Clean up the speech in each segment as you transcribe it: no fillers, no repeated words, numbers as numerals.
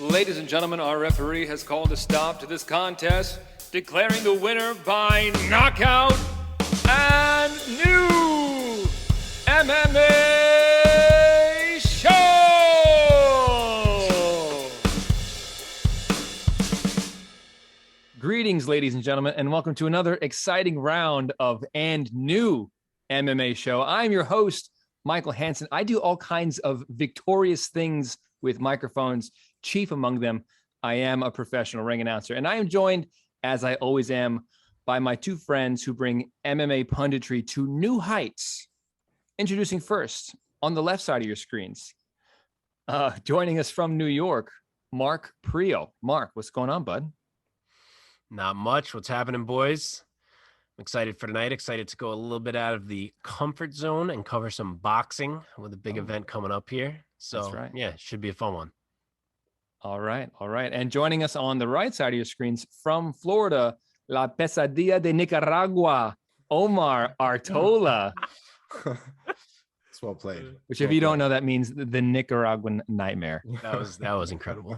Ladies and gentlemen, our referee has called a stop to this contest, declaring the winner by knockout and new MMA show! Greetings, ladies and gentlemen, and welcome to another exciting round of and new MMA show. I'm your host, Michael Hansen. I do all kinds of victorious things with microphones. Chief among them, I am a professional ring announcer, and I am joined, as I always am, by my two friends who bring MMA punditry to new heights. Introducing first, on the left side of your screens, joining us from New York, Mark Priaulx. Mark, what's going on, bud? Not much. What's happening, boys? I'm excited for tonight. Excited to go a little bit out of the comfort zone and cover some boxing with a big event coming up here. So, that's right. Yeah, it should be a fun one. All right. And joining us on the right side of your screens from Florida, La Pesadilla de Nicaragua, Omar Artola. It's well played. Which, if you don't know, that means the Nicaraguan nightmare. That was incredible.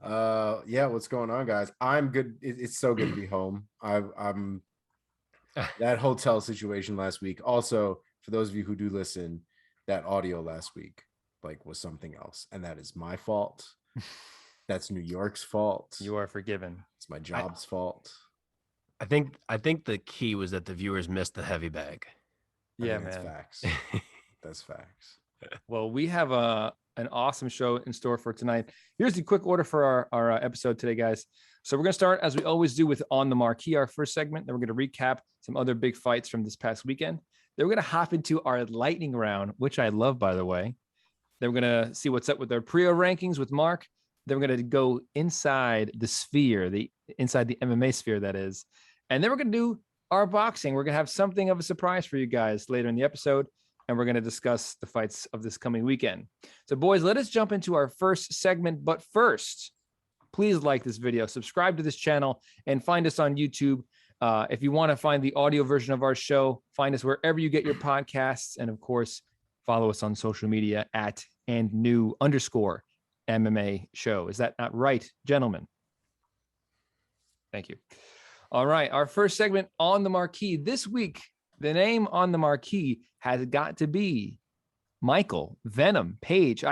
Yeah, what's going on, guys? I'm good. It's so good to be home. I'm that hotel situation last week. Also, for those of you who do listen, that audio last week was something else, and that is my fault. That's New York's fault. You are forgiven. It's my job's fault. I think the key was that the viewers missed the heavy bag. Yeah, man. That's facts. That's facts. Well, we have an awesome show in store for tonight. Here's the quick order for our episode today, guys. So we're going to start, as we always do, with On the Marquee, our first segment. Then we're going to recap some other big fights from this past weekend. Then we're going to hop into our lightning round, which I love, by the way. Then we're going to see what's up with our Priaulx rankings with Mark. Then we're going to go inside the sphere, inside the MMA sphere, that is. And then we're going to do our boxing. We're going to have something of a surprise for you guys later in the episode. And we're going to discuss the fights of this coming weekend. So, boys, let us jump into our first segment. But first, please like this video, subscribe to this channel, and find us on YouTube. If you want to find the audio version of our show, find us wherever you get your podcasts. And, of course, follow us on social media at @&new_MMA show. Is that not right, gentlemen? Thank you. All right. Our first segment, On the Marquee. This week, the name on the marquee has got to be Michael Venom Page.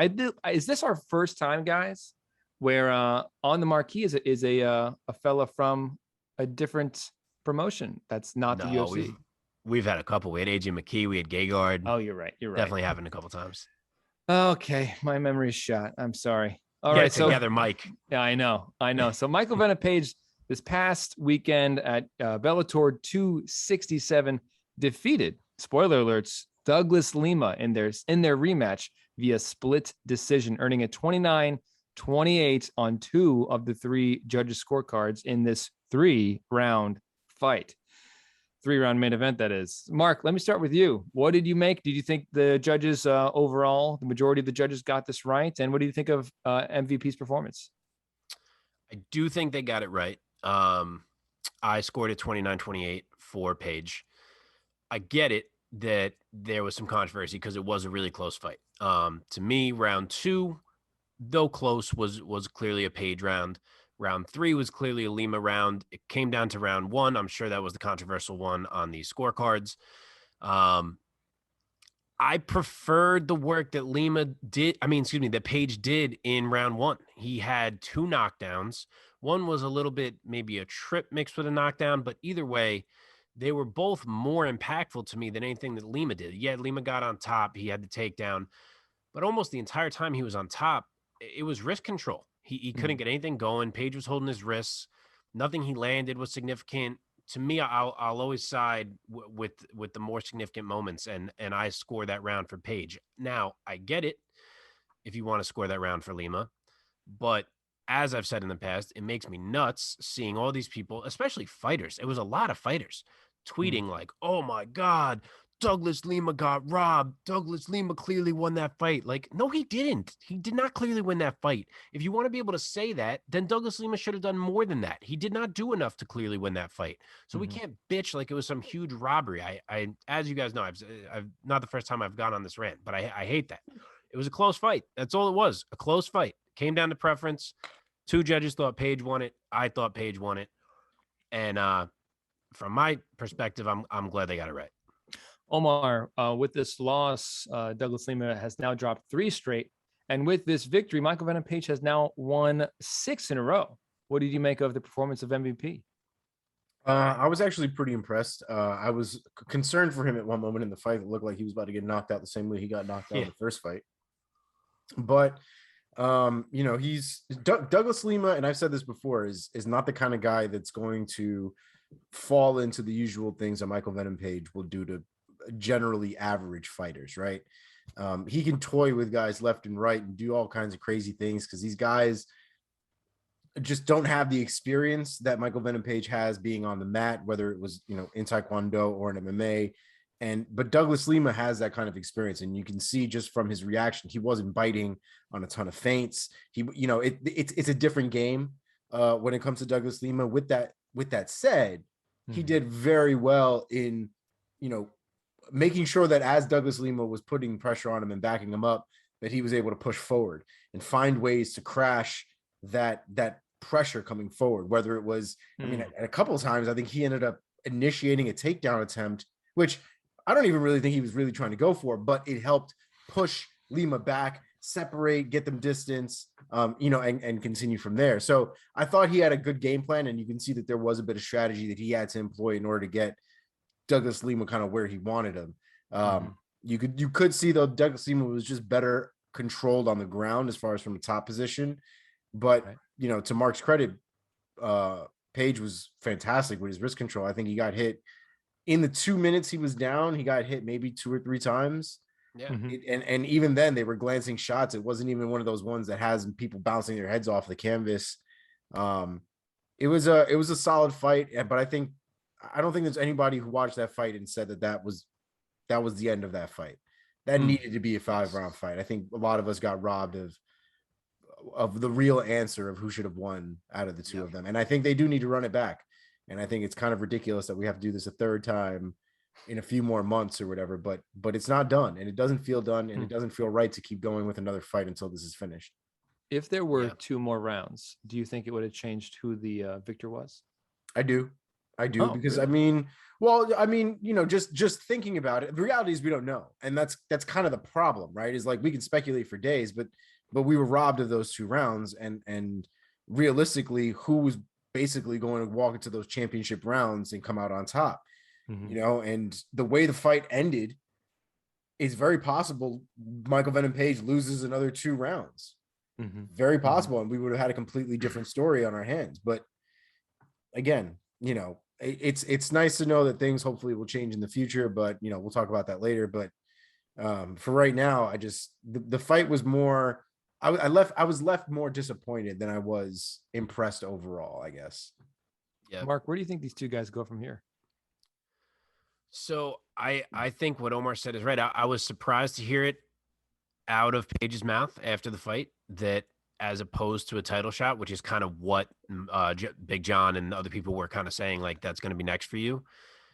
Is this our first time, guys, where on the marquee is a fella from a different promotion that's not the UFC? We've had a couple. We had AJ McKee. We had Gegard. Oh, you're right. Definitely happened a couple times. Okay, my memory's shot. I'm sorry. All Get right, together, Mike. Yeah, I know. So Michael Venom Page this past weekend at Bellator 267 defeated, spoiler alerts, Douglas Lima in their rematch via split decision, earning a 29-28 on 2 of the 3 judges' scorecards in this 3-round fight. 3-round main event, that is. Mark, let me start with you. What did you make? Did you think the judges overall, the majority of the judges got this right? And what do you think of MVP's performance? I do think they got it right. I scored a 29-28 for Page. I get it that there was some controversy because it was a really close fight. To me, round 2, though close, was clearly a Page round. Round 3 was clearly a Lima round. It came down to round 1. I'm sure that was the controversial one on the scorecards. I preferred the work that that Page did in round 1. He had 2 knockdowns. One was a little bit, maybe a trip mixed with a knockdown, but either way, they were both more impactful to me than anything that Lima did. Yeah, Lima got on top. He had the takedown. But almost the entire time he was on top, it was wrist control. He couldn't get anything going. Page was holding his wrists. Nothing he landed was significant. To me, I'll always side with the more significant moments, and I score that round for Page. Now, I get it if you want to score that round for Lima, but as I've said in the past, it makes me nuts seeing all these people, especially fighters. It was a lot of fighters tweeting like, oh my God, Douglas Lima got robbed. Douglas Lima clearly won that fight. Like, no, he didn't. He did not clearly win that fight. If you want to be able to say that, then Douglas Lima should have done more than that. He did not do enough to clearly win that fight. So we can't bitch like it was some huge robbery. I as you guys know, I've not the first time I've gone on this rant, but I hate that. It was a close fight. That's all it was. A close fight. Came down to preference. 2 judges thought Page won it. I thought Page won it. And from my perspective, I'm glad they got it right. Omar, with this loss, Douglas Lima has now dropped 3 straight. And with this victory, Michael Venom Page has now won 6 in a row. What did you make of the performance of MVP? I was actually pretty impressed. I was concerned for him at one moment in the fight. It looked like he was about to get knocked out the same way he got knocked out in the first fight. But he's Douglas Lima, and I've said this before, is not the kind of guy that's going to fall into the usual things that Michael Venom Page will do to generally average fighters, right? He can toy with guys left and right and do all kinds of crazy things because these guys just don't have the experience that Michael Venom Page has being on the mat, whether it was, in Taekwondo or in MMA. But Douglas Lima has that kind of experience, and you can see just from his reaction, he wasn't biting on a ton of feints. It's a different game when it comes to Douglas Lima. With that said, he did very well in, making sure that as Douglas Lima was putting pressure on him and backing him up, that he was able to push forward and find ways to crash that pressure coming forward. Whether it was, a couple of times, I think he ended up initiating a takedown attempt, which I don't even really think he was really trying to go for, but it helped push Lima back, separate, get them distance, and continue from there. So I thought he had a good game plan, and you can see that there was a bit of strategy that he had to employ in order to get Douglas Lima kind of where he wanted him. You could see, though, Douglas Lima was just better controlled on the ground as far as from the top position. But, to Mark's credit, Page was fantastic with his wrist control. I think he got hit in the 2 minutes he was down. He got hit maybe 2 or 3 times. Yeah. And even then they were glancing shots. It wasn't even one of those ones that has people bouncing their heads off the canvas. It was a solid fight, but I don't think there's anybody who watched that fight and said that was the end of that fight. That needed to be a 5-round fight. I think a lot of us got robbed of the real answer of who should have won out of the two of them. And I think they do need to run it back. And I think it's kind of ridiculous that we have to do this a third time in a few more months or whatever, but it's not done, and it doesn't feel done, and it doesn't feel right to keep going with another fight until this is finished. If there were 2 more rounds, do you think it would have changed who the victor was? I do, because really? just thinking about it, the reality is we don't know, and that's kind of the problem, right? Is like we can speculate for days, but we were robbed of those 2 rounds, and realistically, who was basically going to walk into those championship rounds and come out on top? And the way the fight ended, it's very possible Michael Venom Page loses another 2 rounds. Very possible, and we would have had a completely different story on our hands. But again, it's nice to know that things hopefully will change in the future, but we'll talk about that later. But for right now, the fight was more, I was left more disappointed than I was impressed overall, I guess. Yeah. Mark, where do you think these 2 guys go from here? So I think what Omar said is right. I was surprised to hear it out of Page's mouth after the fight, that as opposed to a title shot, which is kind of what Big John and other people were kind of saying, like, that's going to be next for you.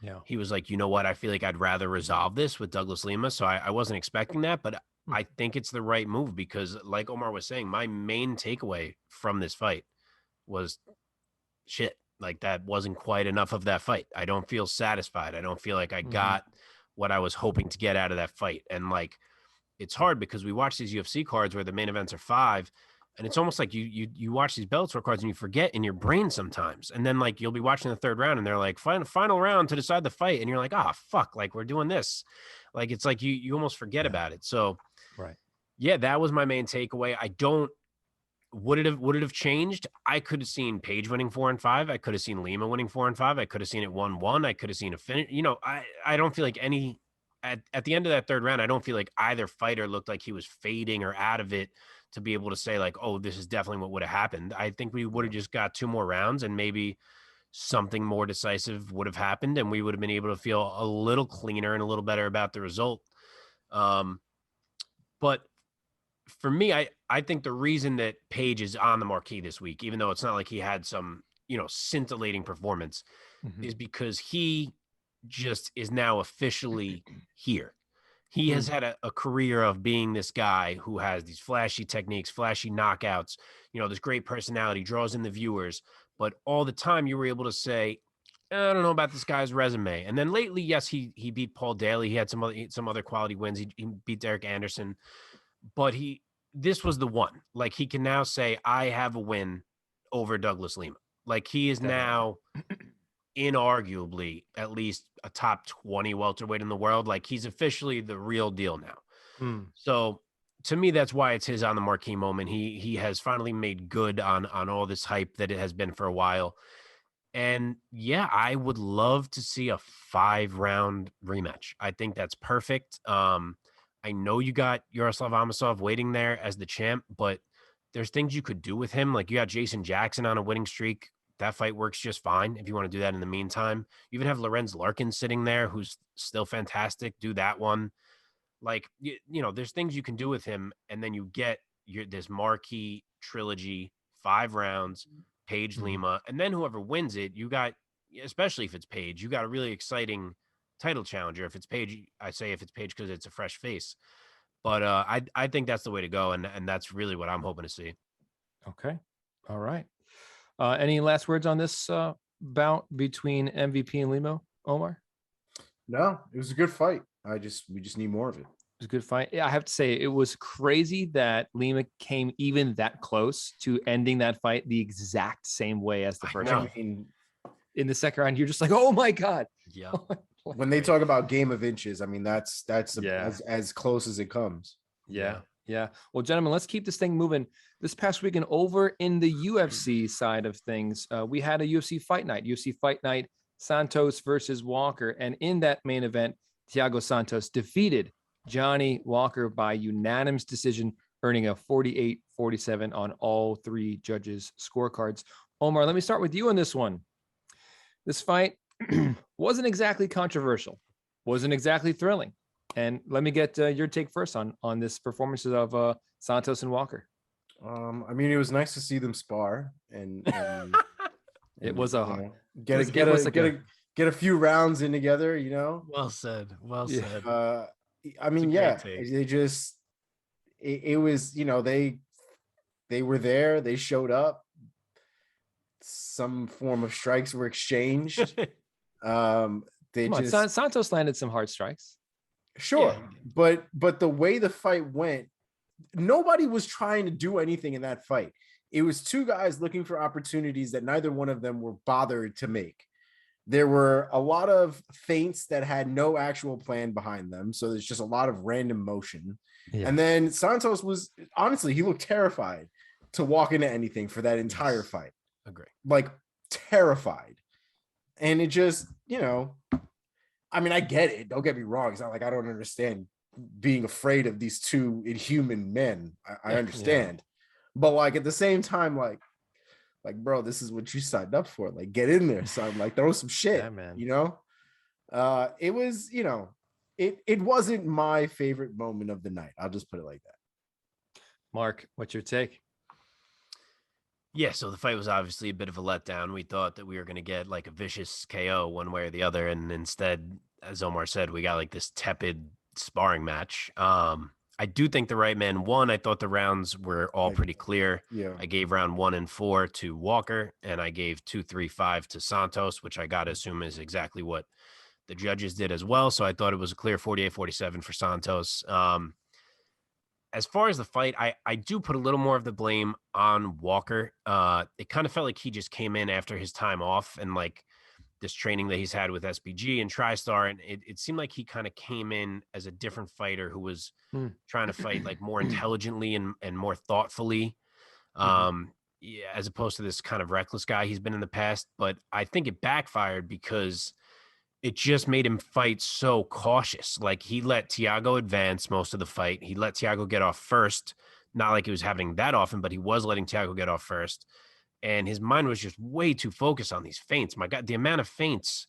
Yeah. He was like, you know what? I feel like I'd rather resolve this with Douglas Lima. So I wasn't expecting that, but I think it's the right move because, like Omar was saying, my main takeaway from this fight was shit. Like, that wasn't quite enough of that fight. I don't feel satisfied. I don't feel like I got what I was hoping to get out of that fight. And like, it's hard because we watch these UFC cards where the main events are 5, and it's almost like you watch these Bellator cards and you forget in your brain sometimes. And then like, you'll be watching the 3rd round and they're like, final round to decide the fight. And you're like, oh, fuck, like we're doing this. Like, it's like you almost forget about it. So right. Yeah, that was my main takeaway. Would it have changed? I could have seen Page winning 4 and 5. I could have seen Lima winning 4 and 5. I could have seen it 1-1. I could have seen a finish. I don't feel like at the end of that 3rd round, I don't feel like either fighter looked like he was fading or out of it to be able to say like, oh, this is definitely what would have happened. I think we would have just got 2 more rounds and maybe something more decisive would have happened and we would have been able to feel a little cleaner and a little better about the result. But for me, I think the reason that Page is on the marquee this week, even though it's not like he had some, scintillating performance, is because he just is now officially here. He has had a career of being this guy who has these flashy techniques, flashy knockouts, this great personality, draws in the viewers. But all the time you were able to say, I don't know about this guy's resume. And then lately, yes, he beat Paul Daly. He had some other quality wins. He beat Derek Anderson. But this was the one. Like, he can now say, I have a win over Douglas Lima. Like, he is now inarguably at least a top 20 welterweight in the world. Like, he's officially the real deal now. So to me, that's why it's his on the marquee moment. He has finally made good on all this hype that it has been for a while. And yeah, I would love to see a 5-round rematch. I think that's perfect. I know you got Yaroslav Amosov waiting there as the champ, but there's things you could do with him. Like, you got Jason Jackson on a winning streak. That fight works just fine if you want to do that in the meantime. You even have Lorenz Larkin sitting there, who's still fantastic. Do that one. Like, there's things you can do with him, and then you get this marquee trilogy, 5 rounds, Paige Lima, and then whoever wins it, you got, especially if it's Paige, you got a really exciting title challenger. If it's Paige, I say if it's Paige because it's a fresh face. But I think that's the way to go, and that's really what I'm hoping to see. Okay. All right. Any last words on this bout between MVP and Limo, Omar? No, it was a good fight. We just need more of it. It was a good fight. Yeah, I have to say, it was crazy that Lima came even that close to ending that fight the exact same way as the first round. I mean, in the second round, you're just like, oh my God. Yeah. When they talk about game of inches, I mean, that's as close as it comes. Yeah. Well, gentlemen, let's keep this thing moving. This past weekend over in the UFC side of things, we had a UFC fight night, Santos versus Walker. And in that main event, Thiago Santos defeated Johnny Walker by unanimous decision, earning a 48-47 on all 3 judges' scorecards. Omar, let me start with you on this one. This fight wasn't exactly controversial, wasn't exactly thrilling. And let me get your take first on this performances of Santos and Walker. I mean, it was nice to see them spar, and it was get a few rounds in together. Well said. Said. I mean, they just it was they were there. They showed up. Some form of strikes were exchanged. Santos landed some hard strikes. Sure. Yeah. But the way the fight went, nobody was trying to do anything in that fight. It was 2 guys looking for opportunities that neither one of them were bothered to make. There were a lot of feints that had no actual plan behind them. So there's just a lot of random motion. Yeah. And then Santos was, honestly, he looked terrified to walk into anything for that entire fight. Agree. Like, terrified. And it just, I mean, I get it. Don't get me wrong. It's not like I don't understand being afraid of these 2 inhuman men. I understand. But like, at the same time, like, bro, this is what you signed up for. Like, get in there, son. Like, throw some shit. Yeah, man. It was, it wasn't my favorite moment of the night. I'll just put it like that. Mark, what's your take? Yeah, so the fight was obviously a bit of a letdown. We thought that we were going to get like a vicious KO one way or the other. And instead, as Omar said, we got like this tepid sparring match. I do think the right man won. I thought the rounds were all pretty clear. Yeah. I gave round 1 and 4 to Walker, and I gave 2, 3, 5 to Santos, which I got to assume is exactly what the judges did as well. So I thought it was a clear 48-47 for Santos. As far as the fight, I do put a little more of the blame on Walker. It kind of felt like he just came in after his time off and like this training that he's had with SPG and TriStar. And it seemed like he kind of came in as a different fighter who was trying to fight like more intelligently and more thoughtfully, as opposed to this kind of reckless guy he's been in the past. But I think it backfired because it just made him fight so cautious. Like, he let Thiago advance most of the fight. He let Thiago get off first. Not like he was having that often, but he was letting Thiago get off first. And his mind was just way too focused on these feints. My God, the amount of feints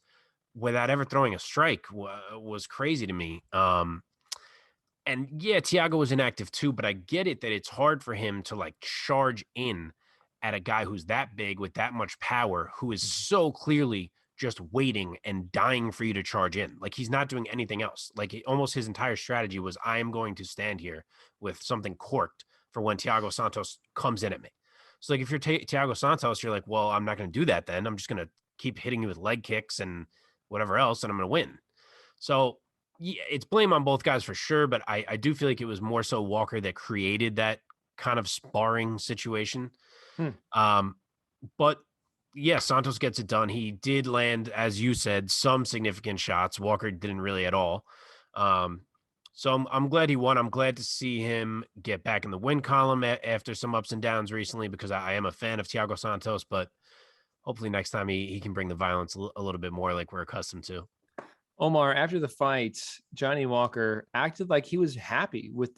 without ever throwing a strike was crazy to me. And yeah, Thiago was inactive too, but I get it that it's hard for him to like charge in at a guy who's that big with that much power, who is so clearly just waiting and dying for you to charge in. Like, he's not doing anything else. Like, almost his entire strategy was, I am going to stand here with something corked for when Thiago Santos comes in at me. So, like, if you're Thiago Santos, you're like, well, I'm not going to do that then. I'm just going to keep hitting you with leg kicks and whatever else, and I'm going to win. So, yeah, it's blame on both guys for sure, but I do feel like it was more so Walker that created that kind of sparring situation. But yeah, Santos gets it done. He did land, as you said, some significant shots. Walker didn't really at all. So I'm glad he won. I'm glad to see him get back in the win column after some ups and downs recently, because I am a fan of Thiago Santos, but hopefully next time he can bring the violence a little bit more like we're accustomed to. Omar, after the fight, Johnny Walker acted like he was happy with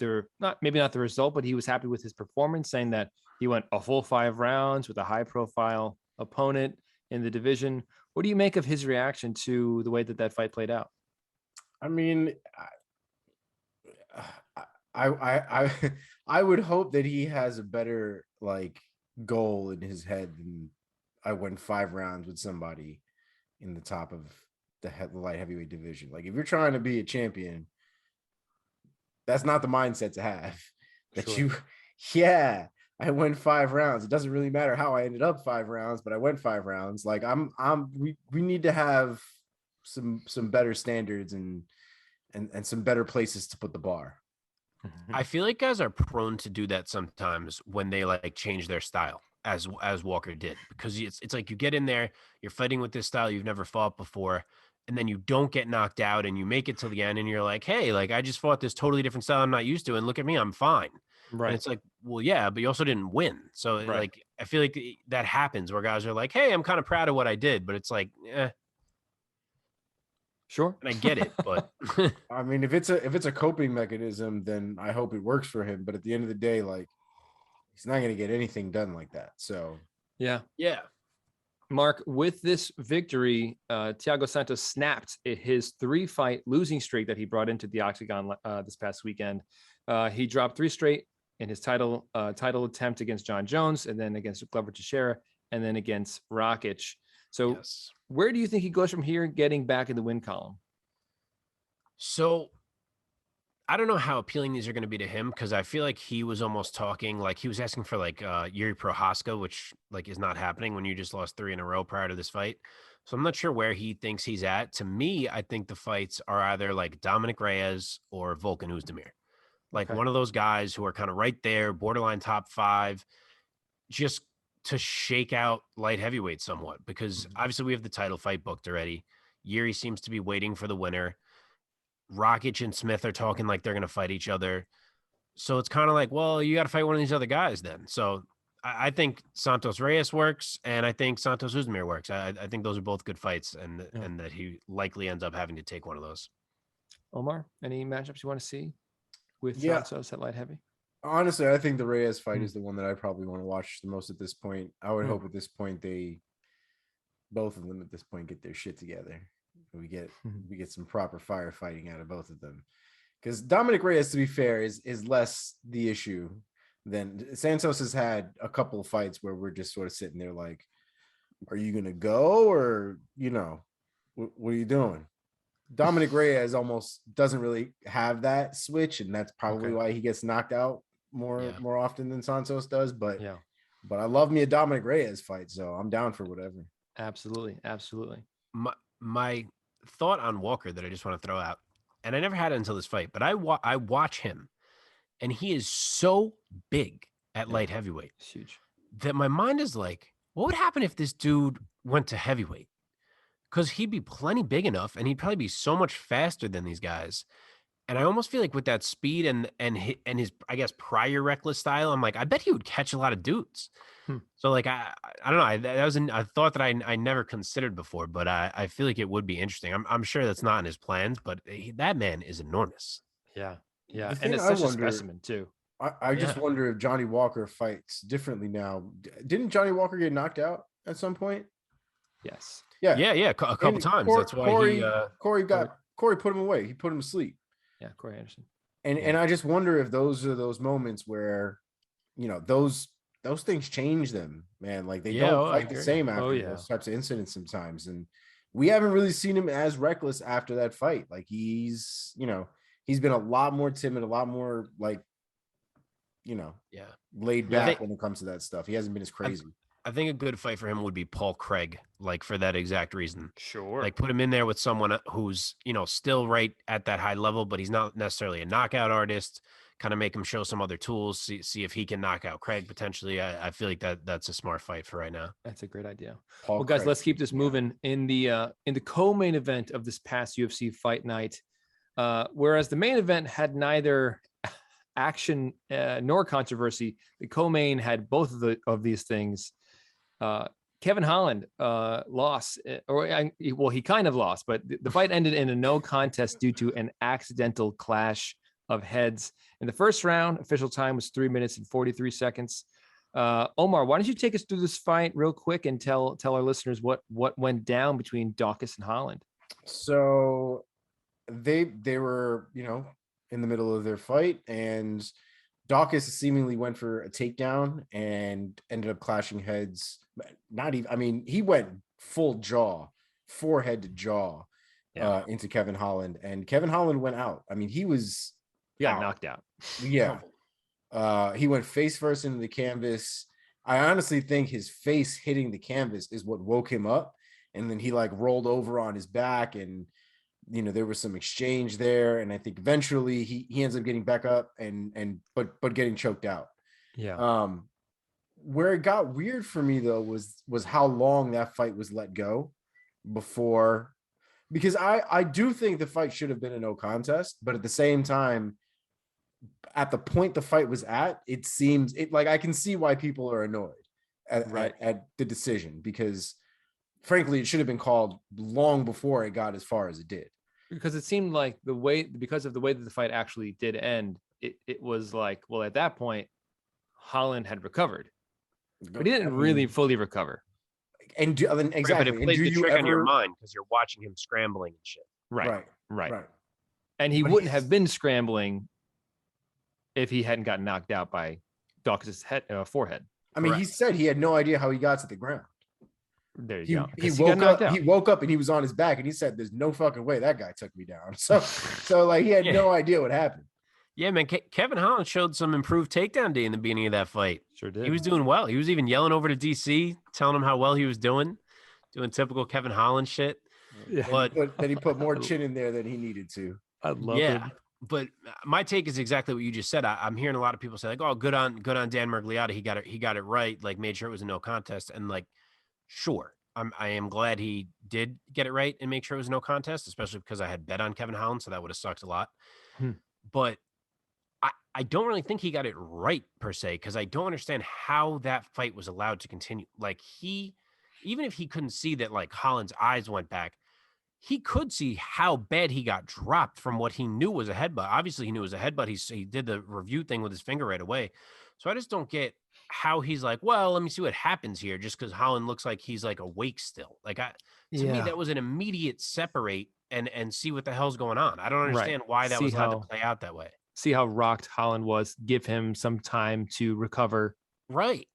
maybe not the result, but he was happy with his performance, saying that he went a full 5 rounds with a high profile opponent in the division. What do you make of his reaction to the way that fight played out? I mean, I would hope that he has a better goal in his head than I went 5 rounds with somebody in the top of the light heavyweight division. Like, if you're trying to be a champion, that's not the mindset to have. I went 5 rounds. It doesn't really matter how I ended up 5 rounds, but I went 5 rounds. Like, we need to have some better standards and some better places to put the bar. I feel like guys are prone to do that sometimes when they change their style, as Walker did, because it's like you get in there, you're fighting with this style you've never fought before, and then you don't get knocked out and you make it till the end and you're like, hey, I just fought this totally different style I'm not used to, and look at me, I'm fine. Right. And it's like, well, yeah, but you also didn't win. So I feel like that happens where guys are like, hey, I'm kind of proud of what I did, but it's like, sure. And I get it, but I mean, if it's a coping mechanism, then I hope it works for him. But at the end of the day, he's not going to get anything done like that. So yeah. Mark, with this victory, Thiago Santos snapped his 3-fight losing streak that he brought into the octagon this past weekend. He dropped 3 straight in his title attempt against John Jones, and then against Glover Teixeira, and then against Rakic. So where do you think he goes from here, getting back in the win column? So I don't know how appealing these are going to be to him, because I feel like he was almost talking he was asking for Yuri Prohaska, which is not happening when you just lost 3 in a row prior to this fight. So I'm not sure where he thinks he's at. To me, I think the fights are either Dominic Reyes or Volkan Oezdemir. One of those guys who are kind of right there, borderline top 5, just to shake out light heavyweight somewhat, because obviously we have the title fight booked already. Yuri seems to be waiting for the winner. Rakic and Smith are talking like they're going to fight each other. So it's kind of well, you got to fight one of these other guys then. So I think Santos Reyes works, and I think Santos Oezdemir works. I think those are both good fights, and that he likely ends up having to take one of those. Omar, any matchups you want to see with Santos at light heavy? Honestly, I think the Reyes fight is the one that I probably want to watch the most at this point. I would hope at this point both of them at this point get their shit together. We get some proper firefighting out of both of them, because Dominic Reyes, to be fair, is less the issue than Santos has had a couple of fights where we're just sort of sitting there like, are you gonna go, or what are you doing? Dominic Reyes almost doesn't really have that switch, and that's probably why he gets knocked out more often than Santos does. But I love me a Dominic Reyes fight, so I'm down for whatever. Absolutely. My thought on Walker that I just want to throw out, and I never had it until this fight, but I watch him, and he is so big at light heavyweight. It's huge. That my mind is like, what would happen if this dude went to heavyweight? Because he'd be plenty big enough, and he'd probably be so much faster than these guys. And I almost feel like with that speed and his, I guess, prior reckless style, I'm like, I bet he would catch a lot of dudes. So I don't know. That was a thought that I never considered before, but I feel like it would be interesting. I'm sure that's not in his plans, but that man is enormous. Yeah. And it's such a specimen too. I just wonder if Johnny Walker fights differently now. Didn't Johnny Walker get knocked out at some point? Yes. Yeah. A couple times. That's why Corey put him away. He put him to sleep. Yeah, Corey Anderson. And I just wonder if those are those moments where, those things change them, man. They don't fight the same after those types of incidents sometimes. And we haven't really seen him as reckless after that fight. Like he's been a lot more timid, a lot more like, laid back when it comes to that stuff. He hasn't been as crazy. I think a good fight for him would be Paul Craig, like for that exact reason. Sure. Like put him in there with someone who's, still right at that high level, but he's not necessarily a knockout artist. Kind of make him show some other tools, see if he can knock out Craig potentially. I feel like that's a smart fight for right now. That's a great idea. Paul Guys, Craig, let's keep this moving in the co-main event of this past UFC fight night. Whereas the main event had neither action nor controversy, the co-main had both of these things. Kevin Holland lost, he kind of lost, but the fight ended in a no contest due to an accidental clash of heads. In the first round, official time was 3 minutes and 43 seconds. Omar, why don't you take us through this fight real quick and tell our listeners what went down between Daukaus and Holland? So they were, in the middle of their fight, and Daukaus seemingly went for a takedown and ended up clashing heads. He went full jaw, forehead to jaw, into Kevin Holland, and Kevin Holland went out. He got knocked out. Yeah. He went face first into the canvas. I honestly think his face hitting the canvas is what woke him up. And then he rolled over on his back, and there was some exchange there. And I think eventually he ends up getting back up but getting choked out. Yeah. Where it got weird for me though was how long that fight was let go before, because I do think the fight should have been a no contest, but at the same time, at the point the fight was at, it seems I can see why people are annoyed at the decision, because frankly, it should have been called long before it got as far as it did. Because it seemed like because of the way that the fight actually did end, it was like, well, at that point, Holland had recovered, but he didn't really fully recover. And exactly, right, but it plays the trick on your mind because you're watching him scrambling and shit. Right. And he wouldn't have been scrambling if he hadn't gotten knocked out by Daukaus' forehead. He said he had no idea how he got to the ground. There you go. He woke up and he was on his back, and he said, "There's no fucking way that guy took me down." So he had no idea what happened. Yeah, man. Kevin Holland showed some improved takedown day in the beginning of that fight. Sure did. He was doing well. He was even yelling over to DC, telling him how well he was doing typical Kevin Holland shit. Yeah. But then he put more chin in there than he needed to. I love it. But my take is exactly what you just said. I'm hearing a lot of people say "Oh, good on Dan Mergliotta. He got it right. Made sure it was a no contest." And sure, I am glad he did get it right and make sure it was no contest, especially because I had bet on Kevin Holland, so that would have sucked a lot. But I don't really think he got it right per se, because I don't understand how that fight was allowed to continue. Even if he couldn't see that Holland's eyes went back, he could see how bad he got dropped from what he knew was a headbutt. Obviously, he knew it was a headbutt. He did the review thing with his finger right away. So I just don't get how he's well, let me see what happens here, just because Holland looks like he's awake still. To me, that was an immediate separate and see what the hell's going on. I don't understand why that was allowed to play out that way. See how rocked Holland was. Give him some time to recover. Right.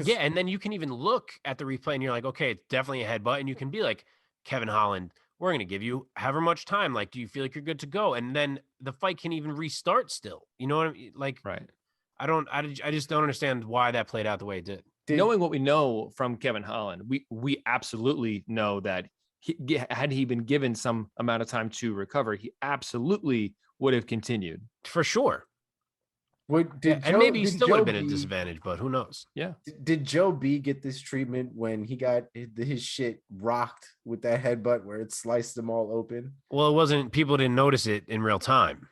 Yeah, and then you can even look at the replay and you're like, okay, it's definitely a headbutt. And you can be like, Kevin Holland, we're going to give you however much time. Do you feel like you're good to go? And then the fight can even restart still. You know what I mean? Right. I just don't understand why that played out the way it did. Knowing what we know from Kevin Holland, we absolutely know that had he been given some amount of time to recover, he absolutely would have continued. For sure. Maybe he still would have been at a disadvantage, but who knows? Yeah. Did Joe B get this treatment when he got his shit rocked with that headbutt where it sliced them all open? Well, it wasn't. People didn't notice it in real time,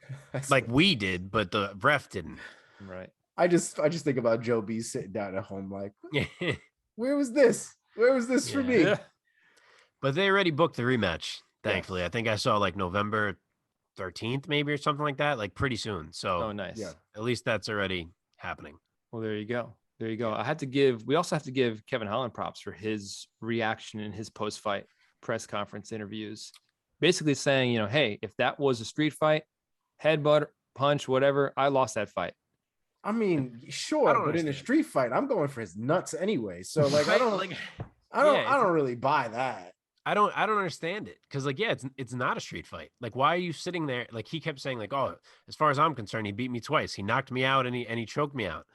we did, but the ref didn't. Right. I just think about Joe B sitting down at home where was this? Where was this for me? Yeah. But they already booked the rematch. Thankfully, I think I saw November 13th maybe or something like that, pretty soon. So nice. Yeah. At least that's already happening. Well, there you go. We also have to give Kevin Holland props for his reaction in his post-fight press conference interviews, basically saying, hey, if that was a street fight, headbutt, punch, whatever, I lost that fight. Sure, but in a street fight, I'm going for his nuts anyway. So I don't really buy that. I don't understand it. Cause like, yeah, it's not a street fight. Like, why are you sitting there? Like he kept saying like, oh, as far as I'm concerned, he beat me twice. He knocked me out and he choked me out.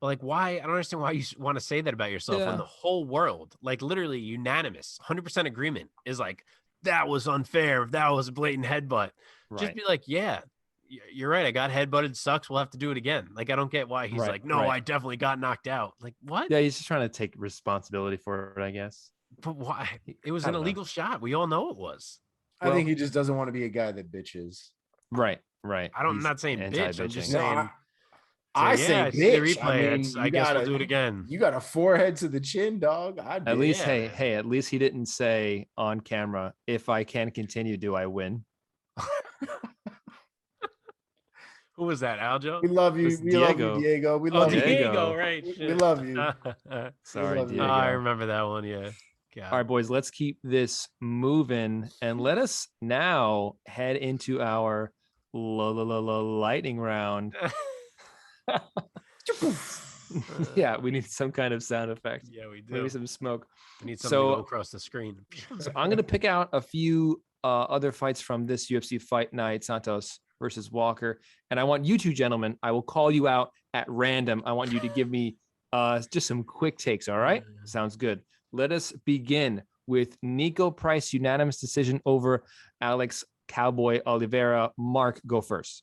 But like, why? I don't understand why you want to say that about yourself when Yeah. the whole world, like literally unanimous, 100% agreement is like, that was unfair. That was a blatant headbutt. Just Right. be like, yeah, you're right. I got headbutted. Sucks. We'll have to do it again. Like, I don't get why he's Right, like, no, right. I definitely got knocked out. Like, what? Yeah, he's just trying to take responsibility for it, I guess. But why? It was I an don't know. illegal shot. We all know it was. I think he just doesn't want to be a guy that bitches. Right, right. I'm He's not saying bitch. I'm just anti-bitching. No, saying. I yeah, say I see the bitch. replay. I guess we'll do it again. You got a forehead to the chin, dog. At least, Yeah. hey, at least he didn't say on camera, if I can continue, do I win? Who was that, Aljo? We love you. It's We love Diego. you, Diego. We Oh, love you. Diego, right? We shit. love you. Sorry, love you. Diego. I remember that one. Yeah. God. All right, boys, let's keep this moving and let us now head into our lightning round. Yeah, we need some kind of sound effect. Yeah, we do. Maybe some smoke. We need something to go across the screen. So I'm going to pick out a few other fights from this UFC fight night, Santos versus Walker. And I want you two gentlemen, I will call you out at random. I want you to give me just some quick takes. All right. Sounds good. Let us begin with Nico Price unanimous decision over Alex Cowboy Oliveira. Mark, go first.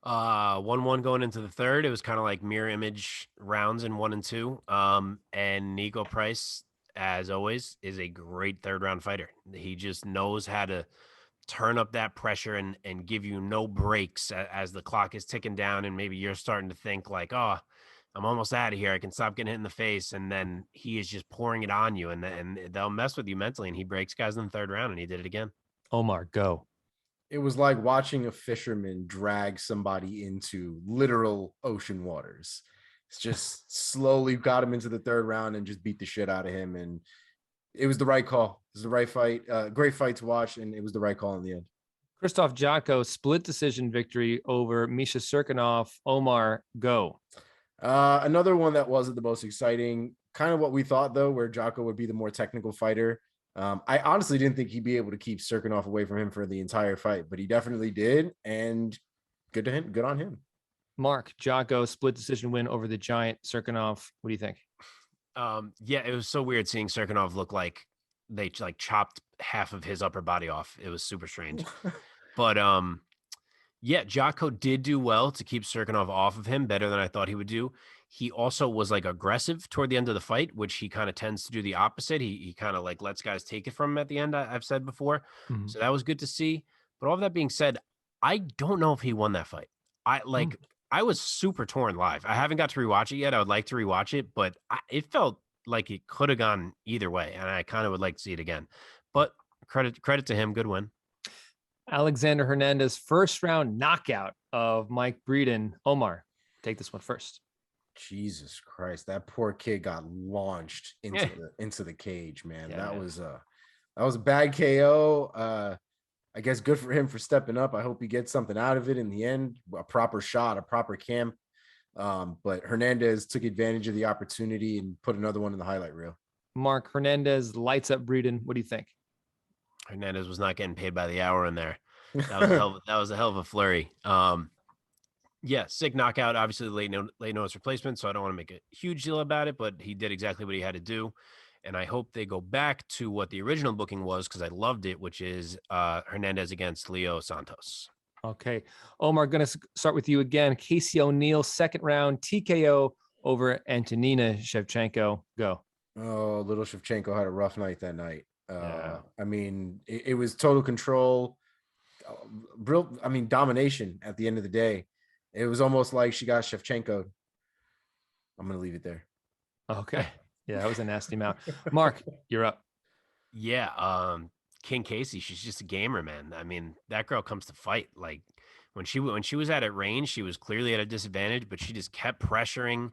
1-1 going into the third. It was kind of like mirror image rounds in 1 and 2. And Nico Price, as always, is a great third round fighter. He just knows how to turn up that pressure and give you no breaks as the clock is ticking down. And maybe you're starting to think like, oh, I'm almost out of here. I can stop getting hit in the face. And then he is just pouring it on you, and they'll mess with you mentally. And he breaks guys in the third round, and he did it again. Omar, go. It was like watching a fisherman drag somebody into literal ocean waters. It's just slowly got him into the third round and just beat the shit out of him. And it was the right call. It was the right fight. Great fight to watch. And it was the right call in the end. Krzysztof Jotko, split decision victory over Misha Serkinov. Omar, go. Another one that wasn't the most exciting, kind of what we thought, though, where Jotko would be the more technical fighter. I honestly didn't think he'd be able to keep Serkinov away from him for the entire fight, but he definitely did. And good to him. Good on him. Mark, Jotko, split decision win over the giant Serkinov. What do you think? Yeah, it was so weird seeing Serkinov look like they like chopped half of his upper body off. It was super strange. But yeah, Jotko did do well to keep Serkinov off of him, better than I thought he would do. He also was like aggressive toward the end of the fight, which he kind of tends to do the opposite. He kind of like lets guys take it from him at the end, I've said before. Mm-hmm. So that was good to see. But all of that being said, I don't know if he won that fight. I was super torn live. I haven't got to rewatch it yet. I would like to rewatch it, but it felt like it could have gone either way. And I kind of would like to see it again, but credit to him. Good win. Alexander Hernandez, first round knockout of Mike Breeden. Omar, take this one first. Jesus Christ, that poor kid got launched into the cage, man. Yeah, that man. was a bad KO. I guess good for him for stepping up. I hope he gets something out of it in the end, a proper shot, a proper camp. But Hernandez took advantage of the opportunity and put another one in the highlight reel. Mark, Hernandez lights up Breeden. What do you think? Hernandez was not getting paid by the hour in there. That was a hell of a flurry. Yeah, sick knockout. Obviously, late notice replacement, so I don't want to make a huge deal about it, but he did exactly what he had to do. And I hope they go back to what the original booking was, because I loved it, which is Hernandez against Leo Santos. Okay. Omar, going to start with you again. Casey O'Neill, second round TKO over Antonina Shevchenko. Go. Oh, little Shevchenko had a rough night that night. Yeah. I mean, it was total control. Domination at the end of the day. It was almost like she got Shevchenko. I'm going to leave it there. Okay. Yeah, that was a nasty mount. Mark, you're up. Yeah. King Casey, she's just a gamer, man. I mean, that girl comes to fight. Like when she was at range, she was clearly at a disadvantage, but she just kept pressuring,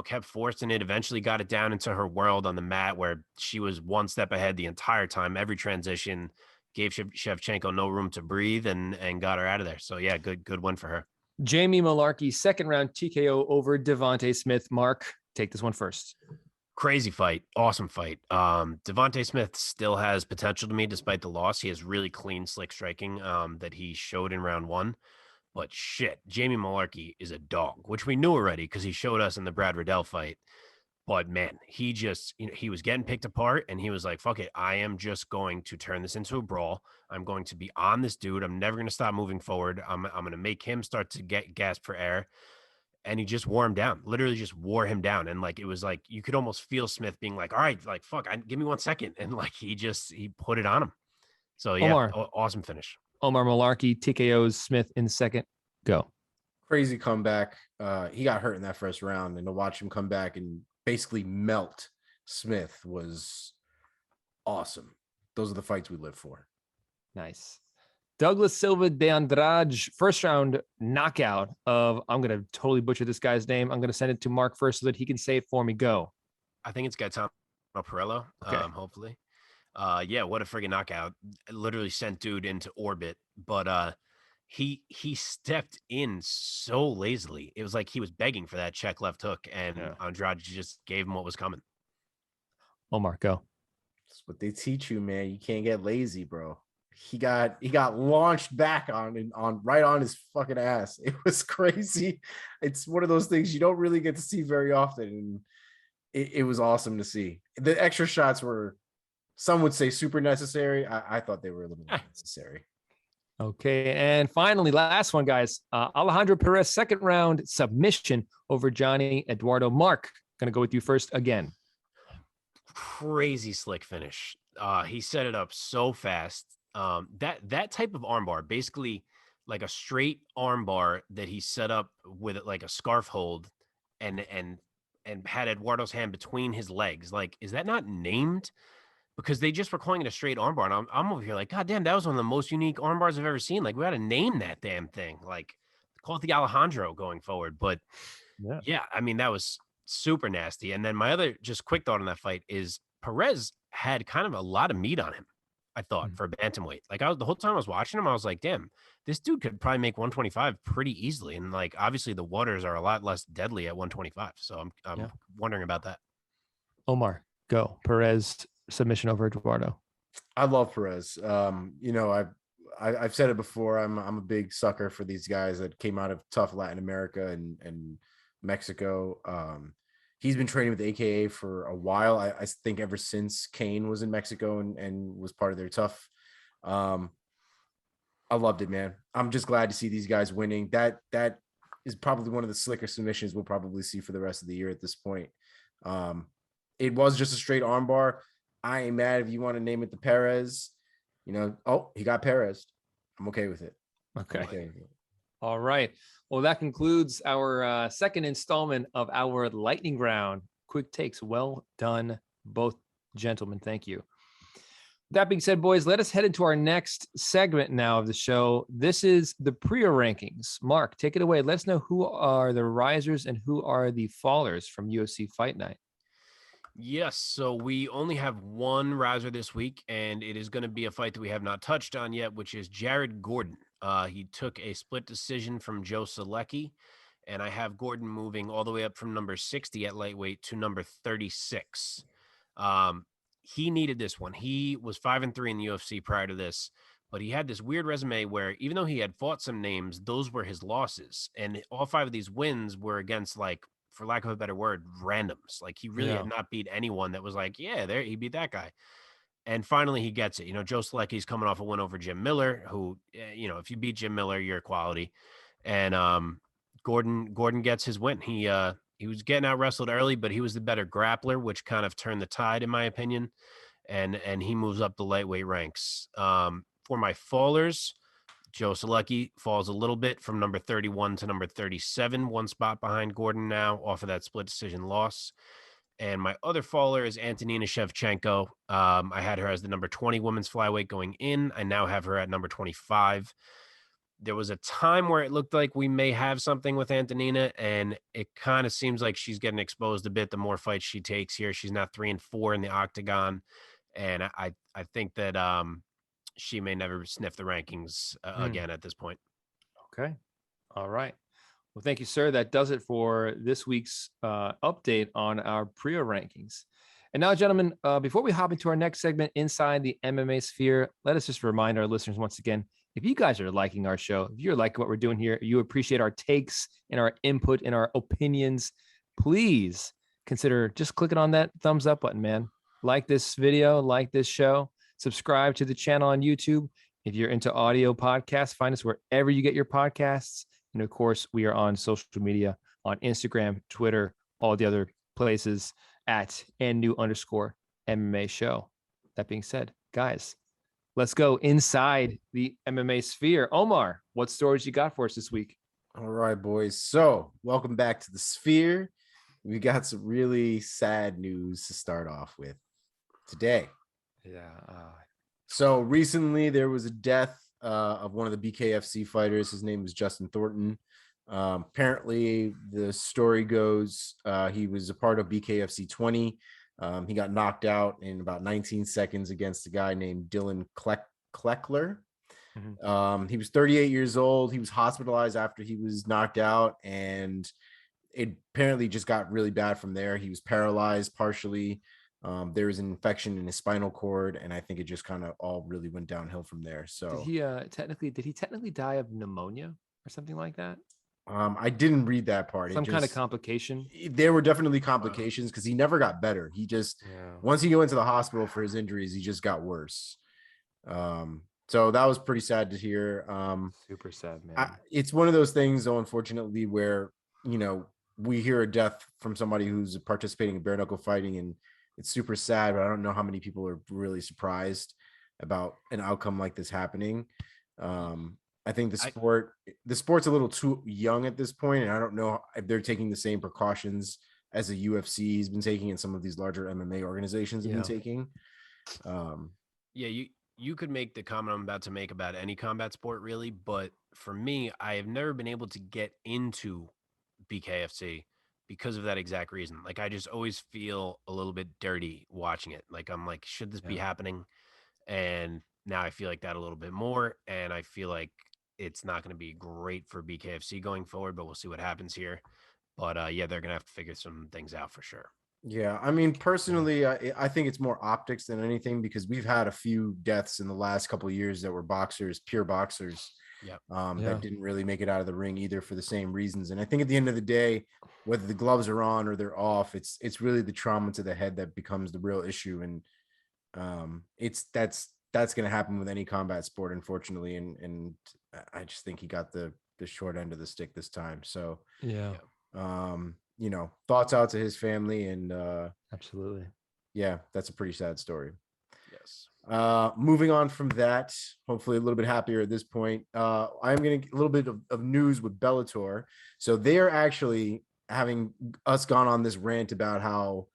kept forcing it, eventually got it down into her world on the mat where she was one step ahead the entire time. Every transition gave Shevchenko no room to breathe and got her out of there. So yeah, good win for her. Jamie Malarkey, second round TKO over Devontae Smith. Mark, take this one first. Crazy fight. Awesome fight. Devontae Smith still has potential to me despite the loss. He has really clean, slick striking that he showed in round 1. But shit, Jamie Malarkey is a dog, which we knew already because he showed us in the Brad Riddell fight. But man, he just, he was getting picked apart and he was like, fuck it. I am just going to turn this into a brawl. I'm going to be on this dude. I'm never going to stop moving forward. I'm going to make him start to gasp for air. And he just wore him down, literally just wore him down. And like, it was like, you could almost feel Smith being like, all right, like, fuck, give me 1 second. And like, he put it on him. So yeah, awesome finish. Omar Malarkey, TKOs Smith in second. Go. Crazy comeback. He got hurt in that first round, and to watch him come back and basically melt Smith was awesome. Those are the fights we live for. Nice. Douglas Silva de Andrade, first round knockout of, I'm going to totally butcher this guy's name. I'm going to send it to Mark first so that he can say it for me. Go. I think it's Gaetano Priaulx, hopefully. Yeah, what a friggin' knockout. Literally sent dude into orbit. But he stepped in so lazily. It was like he was begging for that check left hook, and Andrade just gave him what was coming. Omar, go. That's what they teach you, man. You can't get lazy, bro. He got launched back on right on his fucking ass. It was crazy. It's one of those things you don't really get to see very often, and it was awesome to see. The extra shots were, some would say, super necessary. I thought they were a little bit necessary. Okay, and finally, last one, guys. Alejandro Perez, second round submission over Johnny Eduardo. Mark, gonna go with you first again. Crazy slick finish. He set it up so fast. That type of armbar, basically like a straight armbar that he set up with it like a scarf hold, and had Eduardo's hand between his legs. Like, is that not named? Because they just were calling it a straight armbar, and I'm over here like, God damn, that was one of the most unique armbars I've ever seen. Like, we got to name that damn thing. Like, call it the Alejandro going forward. But yeah, I mean, that was super nasty. And then my other just quick thought on that fight is Perez had kind of a lot of meat on him, I thought, for a bantamweight. Like, the whole time I was watching him, I was like, damn, this dude could probably make 125 pretty easily. And like, obviously the waters are a lot less deadly at 125. So I'm wondering about that. Omar, go. Perez submission over Eduardo. I love Perez. I've said it before. I'm a big sucker for these guys that came out of tough Latin America and Mexico. He's been training with AKA for a while. I think ever since Kane was in Mexico and was part of their tough. I loved it, man. I'm just glad to see these guys winning. That is probably one of the slicker submissions we'll probably see for the rest of the year at this point. It was just a straight armbar. I ain't mad if you want to name it the Perez. He got Perez. I'm okay with it. Okay. All right. Well, that concludes our second installment of our lightning round. Quick takes. Well done, both gentlemen. Thank you. That being said, boys, let us head into our next segment now of the show. This is the Priaulx Rankings. Mark, take it away. Let us know who are the risers and who are the fallers from UFC Fight Night. Yes, so we only have one riser this week, and it is going to be a fight that we have not touched on yet, which is Jared Gordon. He took a split decision from Joe Selecki, and I have Gordon moving all the way up from number 60 at lightweight to number 36. He needed this one. He was 5-3 in the UFC prior to this, but he had this weird resume where even though he had fought some names, those were his losses, and all 5 of these wins were against, like, for lack of a better word, randoms. Like, he really had not beat anyone that was like, yeah, there, he beat that guy. And finally he gets it. Joe Selecki's coming off a win over Jim Miller, who, if you beat Jim Miller, you're quality. And Gordon gets his win. He was getting out wrestled early, but he was the better grappler, which kind of turned the tide, in my opinion. And he moves up the lightweight ranks. For my fallers, Joe Selecki falls a little bit from number 31 to number 37, one spot behind Gordon now off of that split decision loss. And my other faller is Antonina Shevchenko. I had her as the number 20 women's flyweight going in. I now have her at number 25. There was a time where it looked like we may have something with Antonina, and it kind of seems like she's getting exposed a bit the more fights she takes here. She's now 3-4 in the octagon. And I think that she may never sniff the rankings again at this point. Okay. All right. Well, thank you, sir. That does it for this week's update on our Priaulx rankings. And now, gentlemen, before we hop into our next segment, Inside the MMA Sphere, let us just remind our listeners once again, if you guys are liking our show, if you're liking what we're doing here, you appreciate our takes and our input and our opinions, please consider just clicking on that thumbs up button, man. Like this video, like this show, subscribe to the channel on YouTube. If you're into audio podcasts, find us wherever you get your podcasts. And of course, we are on social media on Instagram, Twitter, all the other places at @NU_MMA show. That being said, guys, let's go inside the MMA sphere. Omar, what stories you got for us this week? All right, boys. So welcome back to the sphere. We got some really sad news to start off with today. Yeah. So recently there was a death of one of the BKFC fighters. His name was Justin Thornton. Apparently the story goes he was a part of BKFC 20. He got knocked out in about 19 seconds against a guy named Dylan Kleckler. Mm-hmm. He was 38 years old. He was hospitalized after he was knocked out, and it apparently just got really bad from there. He was paralyzed partially. There was an infection in his spinal cord, and I think it just kind of all really went downhill from there. So did he technically die of pneumonia or something like that? I didn't read that part. Some kind of complication. There were definitely complications because he never got better. He just once he went to the hospital for his injuries, he just got worse. So that was pretty sad to hear. Super sad, man. It's one of those things, though, unfortunately, where we hear a death from somebody who's participating in bare knuckle fighting, and it's super sad, but I don't know how many people are really surprised about an outcome like this happening. I think the sport's a little too young at this point, and I don't know if they're taking the same precautions as the UFC has been taking and some of these larger MMA organizations have been taking. You could make the comment I'm about to make about any combat sport, really, but for me, I have never been able to get into BKFC because of that exact reason. Like, I just always feel a little bit dirty watching it. Like, I'm like, should this be happening? And now I feel like that a little bit more, and I feel like it's not going to be great for BKFC going forward, but we'll see what happens here. But they're going to have to figure some things out for sure. Yeah, I mean, personally, I think it's more optics than anything, because we've had a few deaths in the last couple of years that were boxers, pure boxers, that didn't really make it out of the ring either for the same reasons. And I think at the end of the day, whether the gloves are on or they're off, it's really the trauma to the head that becomes the real issue. And that's going to happen with any combat sport, unfortunately. And I just think he got the short end of the stick this time. So thoughts out to his family, and absolutely. Yeah, that's a pretty sad story. Yes. Moving on from that, hopefully a little bit happier at this point. I'm going to get a little bit of news with Bellator. So they're actually having us gone on this rant about how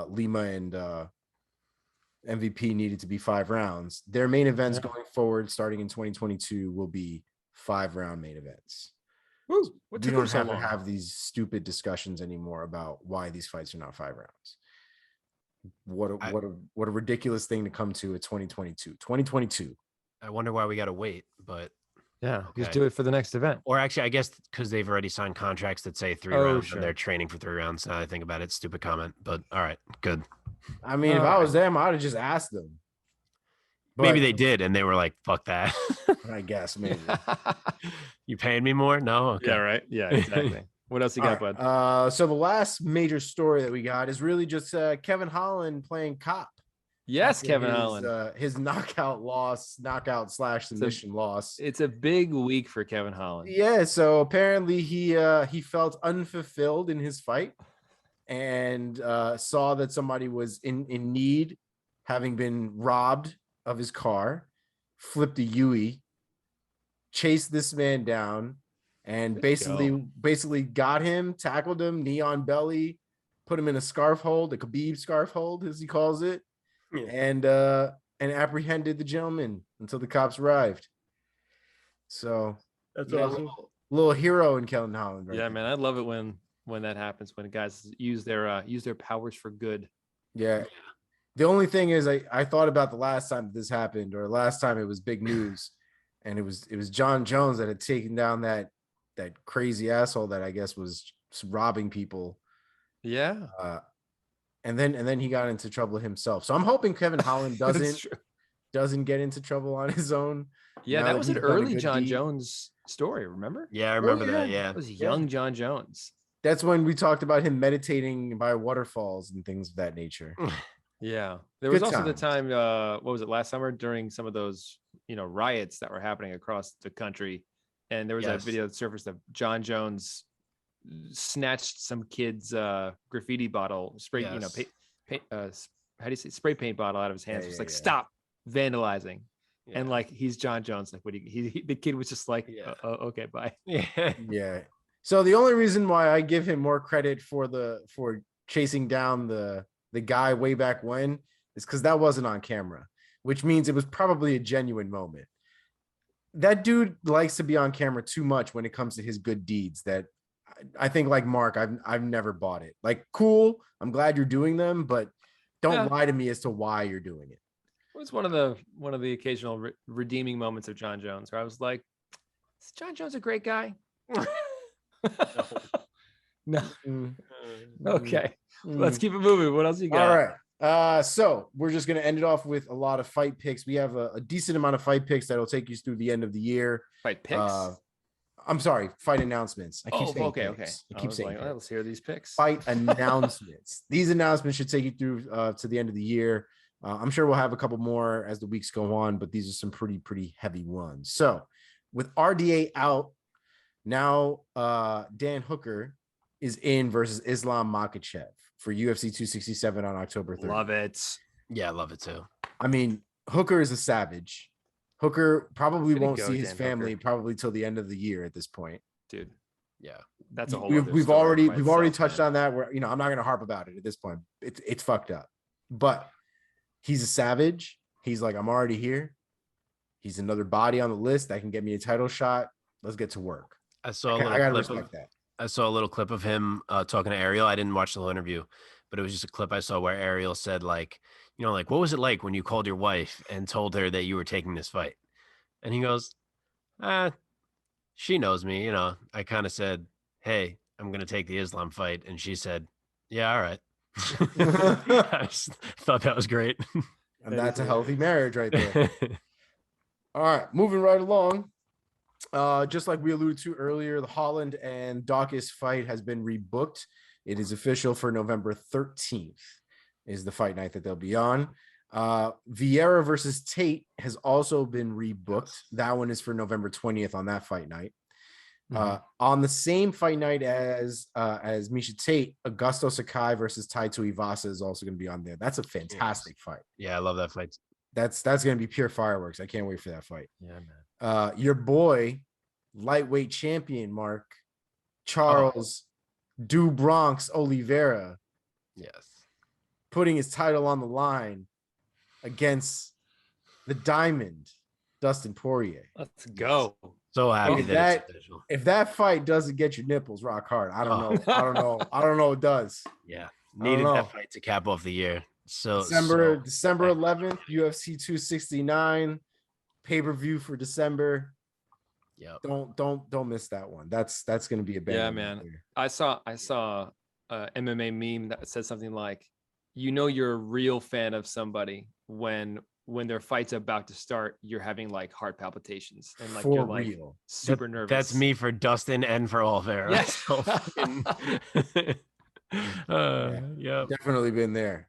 Lima and MVP needed to be 5 rounds. Their main events going forward, starting in 2022, will be 5-round main events. Woo, we don't have to have these stupid discussions anymore about why these fights are not 5 rounds. What a ridiculous thing to come to at 2022. I wonder why we got to wait, but just do it for the next event. Or actually, I guess because they've already signed contracts that say 3 rounds, and they're training for 3 rounds. Now I think about it, stupid comment, but all right, good. I mean, if I was them, I would have just asked them. But maybe they did, and they were like, "Fuck that." I guess maybe. You paying me more? No. Okay. Yeah. Right. Yeah. Exactly. What else you got, bud? So the last major story that we got is really just Kevin Holland playing cop. Yes, Kevin Holland. His knockout / submission loss. It's a big week for Kevin Holland. Yeah. So apparently he felt unfulfilled in his fight, and saw that somebody was in need, having been robbed of his car, flipped a Yui, chased this man down, and basically got him, tackled him, knee on belly, put him in a scarf hold, a Khabib scarf hold, as he calls it, and apprehended the gentleman until the cops arrived. So that's awesome. Little hero in Kevin Holland. Right man, I love it when that happens, when guys use their powers for good. Yeah. The only thing is, I thought about the last time this happened, or last time it was big news, and it was John Jones that had taken down that crazy asshole that I guess was robbing people. Yeah. And then he got into trouble himself. So I'm hoping Kevin Holland doesn't get into trouble on his own. Yeah, that was an early John Jones story, remember? Yeah, I remember that. Yeah. It was young John Jones. That's when we talked about him meditating by waterfalls and things of that nature. Yeah. There was also the time, what was it, last summer during some of those, riots that were happening across the country. And there was that video that surfaced of John Jones snatched some kid's graffiti bottle, spray, how do you say, spray paint bottle out of his hands. It's like, stop vandalizing. Yeah. And like, he's John Jones. Like, what the kid was just like, okay, bye. Yeah. So the only reason why I give him more credit for chasing down the guy way back when is because that wasn't on camera, which means it was probably a genuine moment. That dude likes to be on camera too much when it comes to his good deeds. That I think, like Mark, I've never bought it. Like, cool, I'm glad you're doing them, but don't lie to me as to why you're doing it. It was one of the occasional redeeming moments of John Jones where I was like, is John Jones a great guy? No. Okay. Let's keep it moving. What else you got? All right. So we're just going to end it off with a lot of fight picks. We have a decent amount of fight picks that'll take you through the end of the year. Fight picks? I'm sorry, fight announcements. I keep saying okay. I keep saying let's hear these picks. Fight announcements. These announcements should take you through to the end of the year. I'm sure we'll have a couple more as the weeks go on, but these are some pretty heavy ones. So with RDA out, now Dan Hooker is in versus Islam Makhachev for UFC 267 on October 3rd. Love it. Yeah, I love it too. I mean, Hooker is a savage. Hooker probably won't see his family probably till the end of the year at this point. Dude. Yeah. That's a whole we've already touched on that where, I'm not going to harp about it at this point. It's fucked up. But he's a savage. He's like, I'm already here. He's another body on the list that can get me a title shot. Let's get to work. I gotta respect that. I saw a little clip of him talking to Ariel. I didn't watch the whole interview, but it was just a clip I saw where Ariel said, like, what was it like when you called your wife and told her that you were taking this fight? And he goes, she knows me. I kind of said, hey, I'm going to take the Islam fight. And she said, yeah, all right. I just thought that was great. And that's a healthy marriage right there. All right, moving right along. Just like we alluded to earlier, the Holland and Daukaus fight has been rebooked. It is official for November 13th is the fight night that they'll be on. Vieira versus Tate has also been rebooked. That one is for November 20th on that fight night. On the same fight night as Miesha Tate, Augusto Sakai versus Tai Tuivasa is also going to be on there. That's a fantastic fight. Yeah, I love that fight. That's going to be pure fireworks. I can't wait for that fight. Yeah, man. Your boy, lightweight champion Mark Charles Du Bronx Oliveira, putting his title on the line against the Diamond Dustin Poirier. Let's go. So happy if that fight doesn't get your nipples rock hard, I don't know. I don't know what does. Yeah, needed that fight to cap off the year. So December 11th, UFC 269 pay-per-view for December. Yeah, don't miss that one. That's going to be a bad. Yeah, man. I saw a MMA meme that said something like, you're a real fan of somebody when their fight's about to start, you're having like heart palpitations and like you're like real. Super nervous. That's me for Dustin and for Oliveira. Yes. Yeah, definitely been there.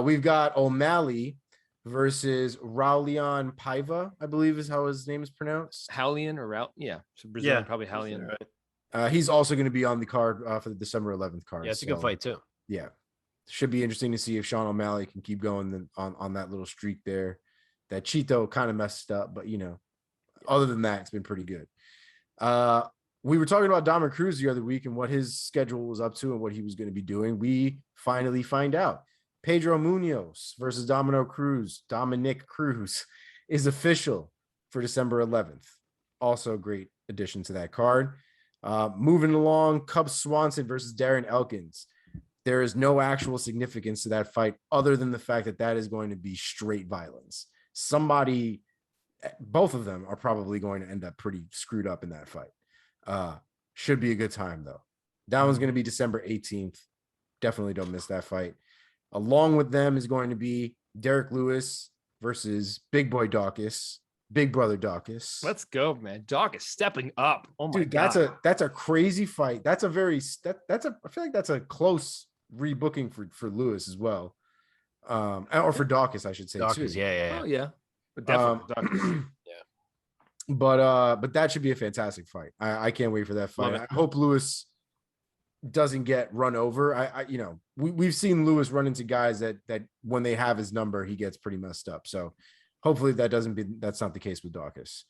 We've got O'Malley versus Raulian Paiva, I believe is how his name is pronounced. Haulian or so Brazilian, probably Haulian. Right. He's also going to be on the card for the December 11th card. Yeah, it's a good fight too. Yeah. Should be interesting to see if Sean O'Malley can keep going on that little streak there. That Chito kind of messed up, but other than that, it's been pretty good. We were talking about Dominic Cruz the other week and what his schedule was up to and what he was going to be doing. We finally find out. Pedro Munoz versus Dominic Cruz is official for December 11th. Also a great addition to that card. Moving along, Cub Swanson versus Darren Elkins. There is no actual significance to that fight other than the fact that is going to be straight violence. Both of them are probably going to end up pretty screwed up in that fight. Should be a good time, though. That one's going to be December 18th. Definitely don't miss that fight. Along with them is going to be Derek Lewis versus Big Boy Daukaus, Big Brother Daukaus. Let's go, man. Daukaus stepping up. Oh my Dude, god. that's a crazy fight. I feel like that's a close rebooking for Lewis as well. Or for Daukaus, I should say. Daukaus, too. yeah. Oh yeah. But definitely Daukaus. But that should be a fantastic fight. I can't wait for that fight. I hope Lewis doesn't get run over. We've seen Lewis run into guys that when they have his number, he gets pretty messed up. So hopefully that's not the case with Daukaus.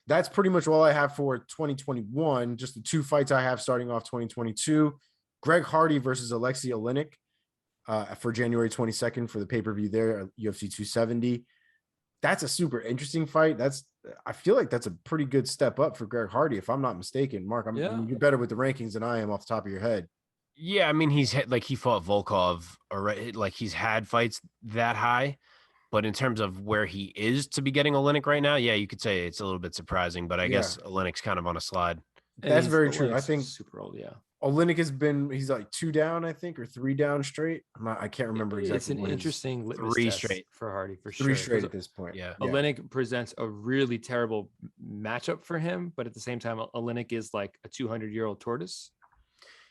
That's pretty much all I have for 2021. Just the two fights I have starting off 2022. Greg Hardy versus Alexei Oleinik for January 22nd for the pay-per-view there, UFC 270. That's a super interesting fight. I feel like that's a pretty good step up for Greg Hardy, if I'm not mistaken. Mark, you're better with the rankings than I am off the top of your head. Yeah, I mean, he fought Volkov, or like he's had fights that high, but in terms of where he is to be getting Oleinik right now, yeah, you could say it's a little bit surprising, but I guess Oleinik's kind of on a slide. That's very true. I think super old, yeah. Oleinik he's like 2 down, I think, or 3 down straight. I can't remember exactly. It's an interesting litmus 3 test straight for Hardy, for sure. 3 straight at this point. Yeah. Oleinik presents a really terrible matchup for him, but at the same time, Oleinik is like a 200-year-old tortoise.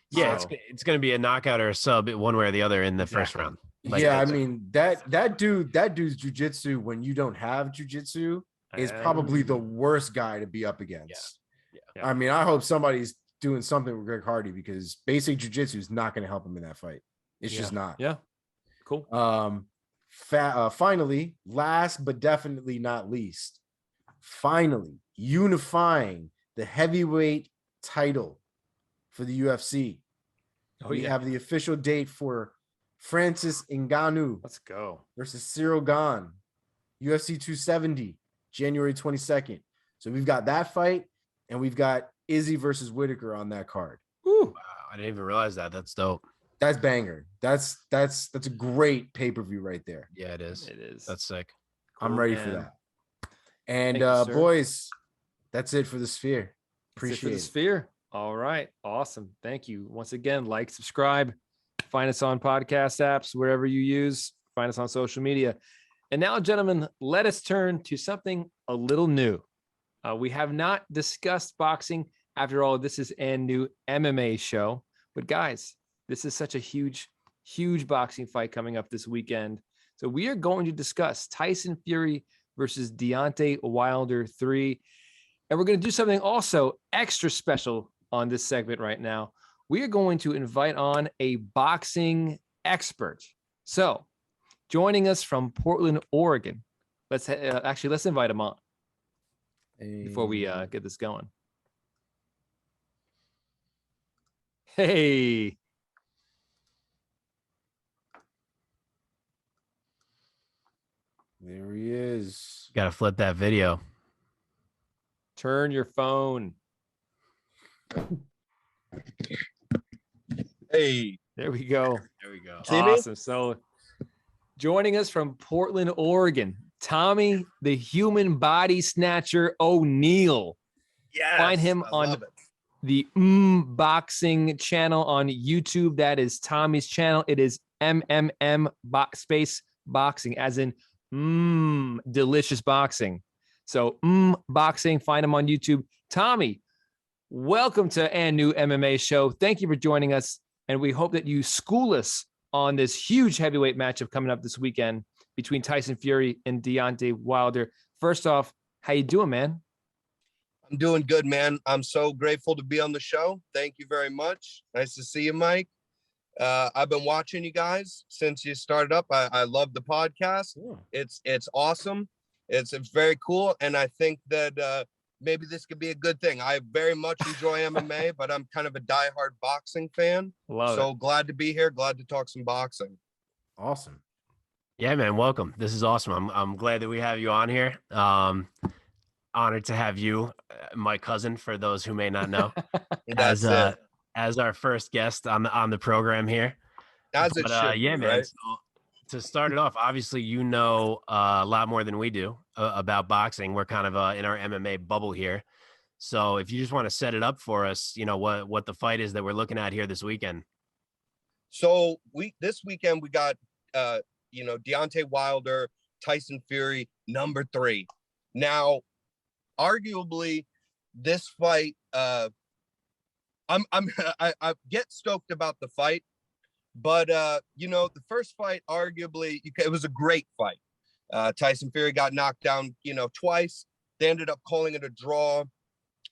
Yeah, it's going to be a knockout or a sub one way or the other in the first round. I mean, that dude's jiu-jitsu when you don't have jiu-jitsu is probably the worst guy to be up against. Yeah. I mean, I hope somebody's doing something with Greg Hardy, because basic jiu-jitsu is not going to help him in that fight. It's just not. Yeah. Cool. Finally, last but definitely not least, unifying the heavyweight title for the UFC. We have the official date for Francis Ngannou. Let's go. Versus Cyril Gane, UFC 270, January 22nd. So we've got that fight, and we've got Izzy versus Whitaker on that card. Woo. Wow, I didn't even realize that. That's dope. That's banger. That's a great pay-per-view right there. Yeah, it is. That's sick. Cool, I'm ready for that. And boys, that's it for the Sphere. Appreciate it. Sphere. All right. Awesome. Thank you. Once again, like, subscribe, find us on podcast apps, wherever you use, find us on social media. And now, gentlemen, let us turn to something a little new. We have not discussed boxing. After all, this is a new MMA show. But guys, this is such a huge boxing fight coming up this weekend. So we are going to discuss Tyson Fury versus Deontay Wilder III. And we're going to do something also extra special on this segment right now. We are going to invite on a boxing expert. So joining us from Portland, Oregon, let's invite him on before we get this going. Hey. There he is. Got to flip that video. Turn your phone. Hey. There we go. There we go. Awesome. So joining us from Portland, Oregon, Tommy, the human body snatcher O'Neal. Yes, Find him on the Boxing channel on YouTube. That is Tommy's channel. It is space boxing, as in delicious boxing. So boxing. Find him on YouTube. Tommy, welcome to a new MMA show. Thank you for joining us, and we hope that you school us on this huge heavyweight matchup coming up this weekend between Tyson Fury and Deontay Wilder. First off, how you doing, man? I'm doing good, man. I'm so grateful to be on the show. Thank you very much. Nice to see you, Mike. I've been watching you guys since you started up. I love the podcast. Yeah. It's awesome. It's very cool, and I think that maybe this could be a good thing. I very much enjoy MMA, but I'm kind of a diehard boxing fan. Glad to be here. Glad to talk some boxing. Awesome. Yeah, man. Welcome. This is awesome. I'm glad that we have you on here. Honored to have you, my cousin, for those who may not know, as our first guest on the program here. Man. Right? So, to start it off, obviously, you know a lot more than we do about boxing. We're kind of in our MMA bubble here. So if you just want to set it up for us, what the fight is that we're looking at here this weekend. So this weekend we got Deontay Wilder, Tyson Fury, number 3. Now, arguably, this fight, I get stoked about the fight, but the first fight, arguably, it was a great fight. Tyson Fury got knocked down, twice. They ended up calling it a draw.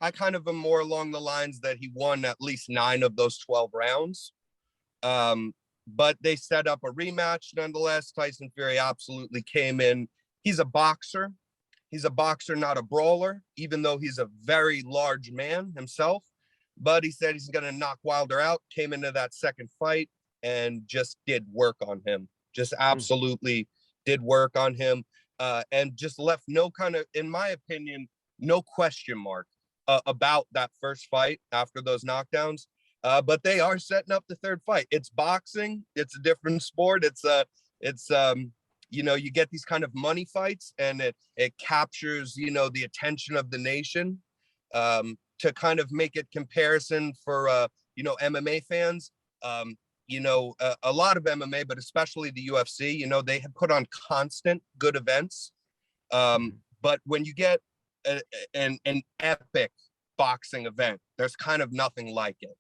I kind of am more along the lines that he won at least 9 of those 12 rounds. But they set up a rematch nonetheless. Tyson Fury absolutely came in. He's a boxer. He's a boxer, not a brawler, even though he's a very large man himself. But he said he's going to knock Wilder out, came into that second fight and just did work on him. Just absolutely did work on him. And just left no kind of, in my opinion, no question mark about that first fight after those knockdowns. But they are setting up the third fight. It's boxing. It's a different sport. You get these kind of money fights, and it captures, the attention of the nation, to kind of make it comparison for, MMA fans. A lot of MMA, but especially the UFC, they have put on constant good events. But when you get an epic boxing event, there's kind of nothing like it.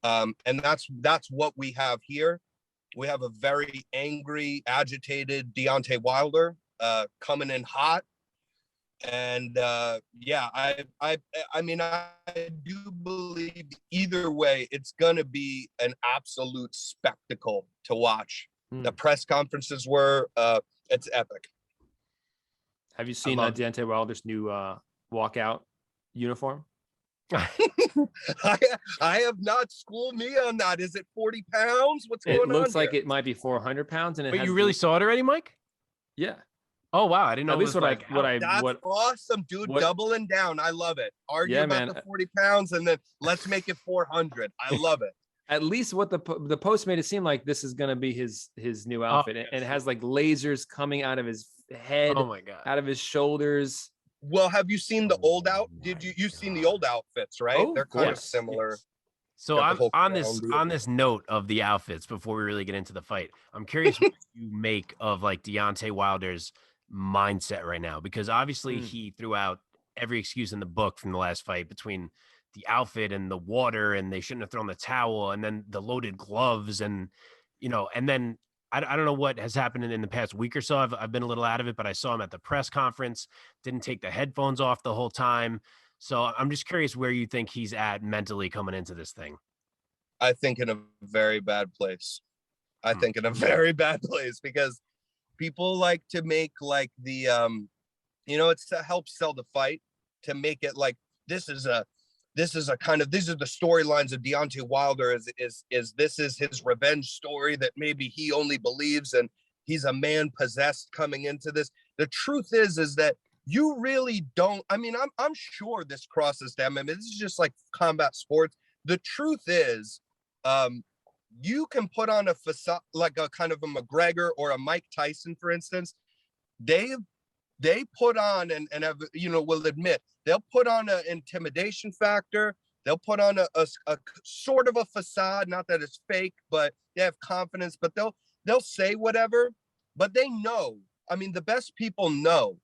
And that's what we have here. We have a very angry, agitated Deontay Wilder coming in hot. And I do believe either way, it's going to be an absolute spectacle to watch. The press conferences were, it's epic. Have you seen Deontay Wilder's new walkout uniform? I have not. Schooled me on that. Is it 40 pounds? What's going on? It looks like it might be 400 pounds. And you really saw it already, Mike? Yeah. Oh wow, I didn't know. At least That's awesome, dude. Doubling down. I love it. Argue about the 40 pounds and then let's make it 400. I love it. At least what the post made it seem like this is going to be his new outfit. Yes. And it has like lasers coming out of his head. Oh my God. Out of his shoulders. Well, have you seen the old you've seen the old outfits, right? Oh, they're kind of similar. Yes. So I'm on this note of the outfits before we really get into the fight. I'm curious what you make of like Deontay Wilder's mindset right now, because obviously he threw out every excuse in the book from the last fight between the outfit and the water, and they shouldn't have thrown the towel, and then the loaded gloves, and and then I don't know what has happened in the past week or so. I've been a little out of it, but I saw him at the press conference, didn't take the headphones off the whole time. So I'm just curious where you think he's at mentally coming into this thing. I think in a very bad place. I think in a very bad place, because people like to make like the, it's to help sell the fight, to make it like these are the storylines of Deontay Wilder is this is his revenge story that maybe he only believes, and he's a man possessed coming into this. The truth is that you really don't. I mean, I'm sure this crosses to MMA. This is just like combat sports. The truth is, you can put on a facade, like a kind of a McGregor or a Mike Tyson, for instance. They put on and have, will admit, they'll put on an intimidation factor. They'll put on a sort of a facade, not that it's fake, but they have confidence, but they'll say whatever, but they know. I mean, the best people know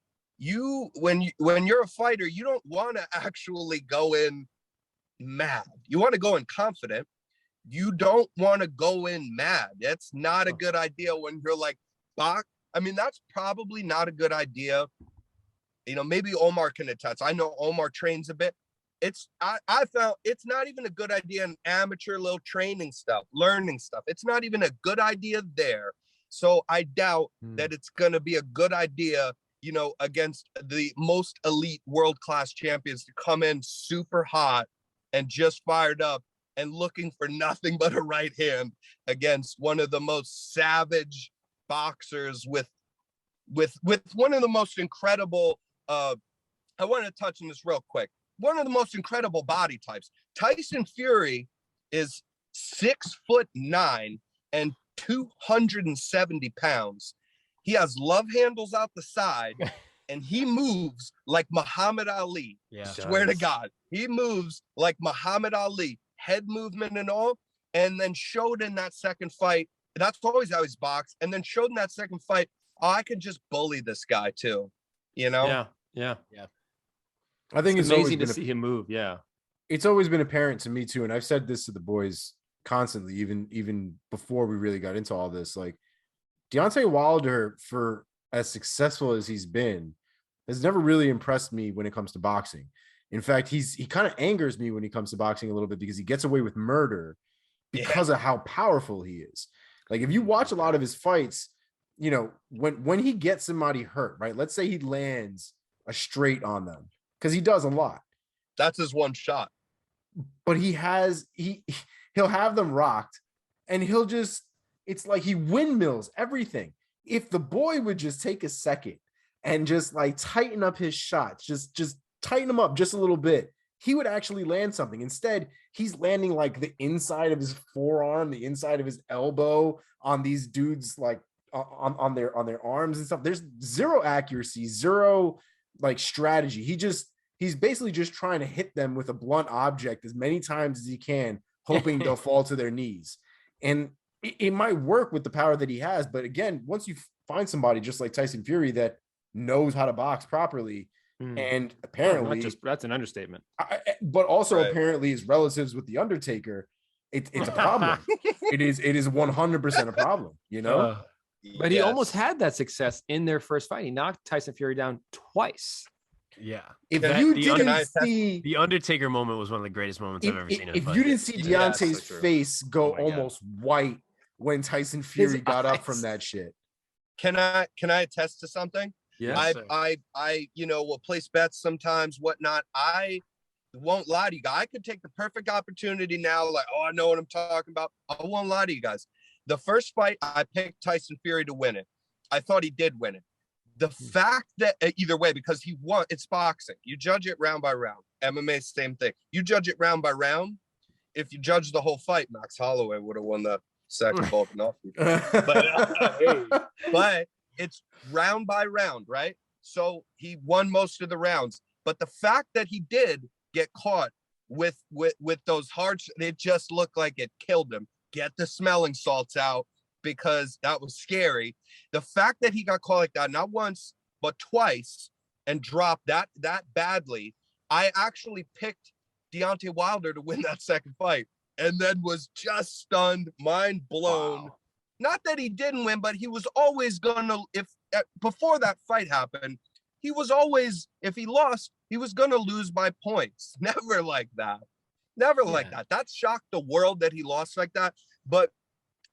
when you're a fighter, you don't want to actually go in mad. You want to go in confident. You don't want to go in mad. That's not a good idea when you're like, I mean, that's probably not a good idea. Maybe Omar can attest. I know Omar trains a bit. I found it's not even a good idea in amateur little training stuff, learning stuff. It's not even a good idea there. So I doubt that it's going to be a good idea, against the most elite world-class champions, to come in super hot and just fired up and looking for nothing but a right hand against one of the most savage boxers with one of the most incredible, I want to touch on this real quick. One of the most incredible body types. Tyson Fury is 6'9" and 270 pounds. He has love handles out the side. and he moves like Muhammad Ali. Yeah. Swear to God, he moves like Muhammad Ali, head movement and all, and then showed in that second fight. That's always how he's boxed, and then showed in that second fight, oh, I could just bully this guy too, you know? Yeah. I think It's it's always amazing to been see him move. Yeah. it's always been apparent to me too, and I've said this to the boys constantly, even before we really got into all this. Like, Deontay Wilder, for as successful as he's been, has never really impressed me when it comes to boxing. In fact, he kind of angers me when he comes to boxing a little bit, because he gets away with murder because of how powerful he is. Like, if you watch a lot of his fights, you know, when he gets somebody hurt, right? Let's say he lands a straight on them, because he does a lot. That's his one shot. But he'll have them rocked, and it's like he windmills everything. If the boy would just take a second and just like tighten up his shots, just tighten them up just a little bit, he would actually land something. Instead, he's landing like the inside of his forearm, the inside of his elbow on these dudes, like on their arms and stuff. There's zero accuracy, zero like strategy. He's basically just trying to hit them with a blunt object as many times as he can, hoping they'll fall to their knees. And it might work with the power that he has, but again, once you find somebody just like Tyson Fury that knows how to box properly, and apparently that's an understatement, but also apparently his relatives with the Undertaker, it's a problem. it is 100% a problem, you know. But he almost had that success in their first fight. He knocked Tyson Fury down twice. Yeah. If you didn't see the Undertaker moment, was one of the greatest moments I've ever seen. If you didn't see Deontay's face go almost white when Tyson Fury got up from that shit. Can I attest to something? Yeah. I will place bets sometimes, whatnot. I won't lie to you guys. I could take the perfect opportunity now, like, oh, I know what I'm talking about. I won't lie to you guys. The first fight, I picked Tyson Fury to win it. I thought he did win it. The fact that either way, because he won, it's boxing. You judge it round by round. MMA, same thing. You judge it round by round. If you judge the whole fight, Max Holloway would have won the second Volkanovski. But it's round by round, right? So he won most of the rounds. But the fact that he did get caught with those hearts, it just looked like it killed him. Get the smelling salts out, because that was scary. The fact that he got caught like that, not once, but twice, and dropped that badly, I actually picked Deontay Wilder to win that second fight, and then was just stunned, mind blown. Wow. Not that he didn't win, but he was always gonna, before that fight happened, he was always, if he lost, he was gonna lose by points. Never like that. Never like that. That shocked the world that he lost like that. But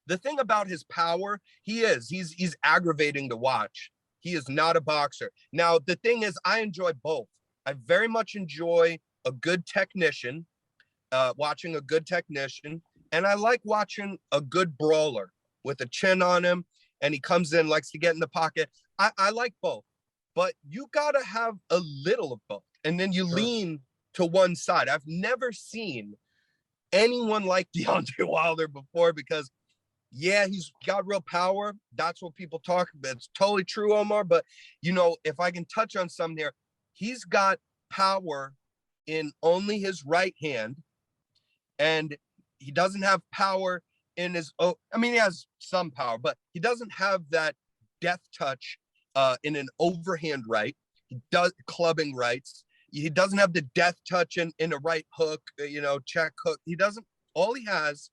the thing about his power, he's aggravating to watch. He is not a boxer. Now, the thing is, I enjoy both. I very much enjoy a good technician, watching a good technician. And I like watching a good brawler with a chin on him, and he comes in, likes to get in the pocket. I like both, but you got to have a little of both. And then you lean to one side. I've never seen anyone like Deontay Wilder before, because he's got real power. That's what people talk about. It's totally true, Omar. But, if I can touch on something here, he's got power in only his right hand, and he doesn't have power in his he has some power, but he doesn't have that death touch in an overhand right. He does clubbing rights. He doesn't have the death touch in a right hook, check hook. He doesn't. All he has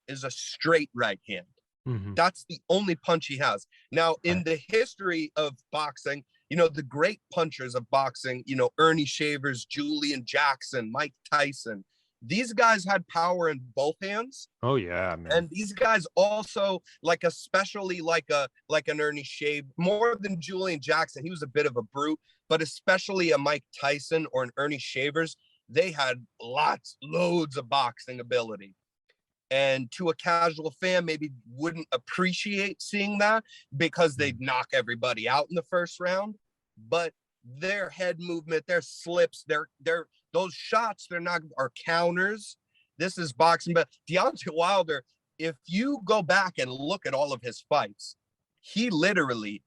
is a straight right hand. Mm-hmm. That's the only punch he has. Now, in the history of boxing, the great punchers of boxing, Ernie Shavers, Julian Jackson, Mike Tyson, these guys had power in both hands. Oh yeah, man. And these guys also, especially like an Ernie Shave, more than Julian Jackson, he was a bit of a brute, but especially a Mike Tyson or an Ernie Shavers, they had loads of boxing ability. And to a casual fan, maybe wouldn't appreciate seeing that because they'd knock everybody out in the first round. But their head movement, their slips, their those shots, are counters. This is boxing. But Deontay Wilder, if you go back and look at all of his fights, he literally,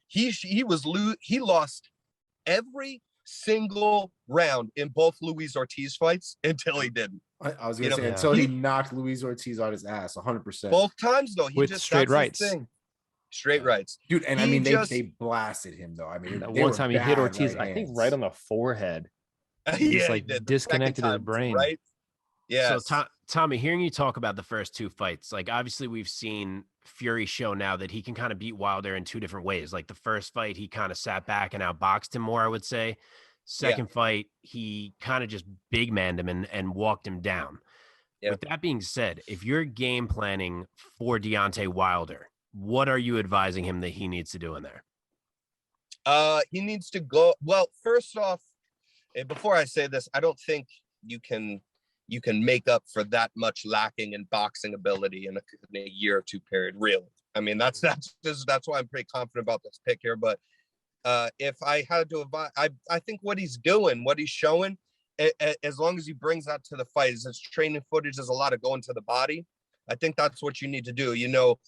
he lost every single round in both Luis Ortiz fights until he didn't. I was going to say, until he knocked Luis Ortiz on his ass 100%. Both times, though. He with just straight rights. Straight rights. Dude, and I mean, they blasted him, though. I mean, that one time he hit Ortiz, I think, right on the forehead. He just, like, disconnected his brain. Right? Yeah. So, Tommy, hearing you talk about the first two fights, like, obviously we've seen Fury show now that he can kind of beat Wilder in two different ways. Like, the first fight, he kind of sat back and outboxed him more, I would say. Second fight, he kind of just big manned him and walked him down. Yeah. With that being said, if you're game planning for Deontay Wilder, what are you advising him that he needs to do in there? He needs to go. Well, first off, before I say this, I don't think you can make up for that much lacking in boxing ability in a year or two period. Really, I mean, that's why I'm pretty confident about this pick here. But if I had to advise, I think what he's doing, what he's showing, as long as he brings that to the fight, is his training footage. There's a lot of going to the body. I think that's what you need to do. You know,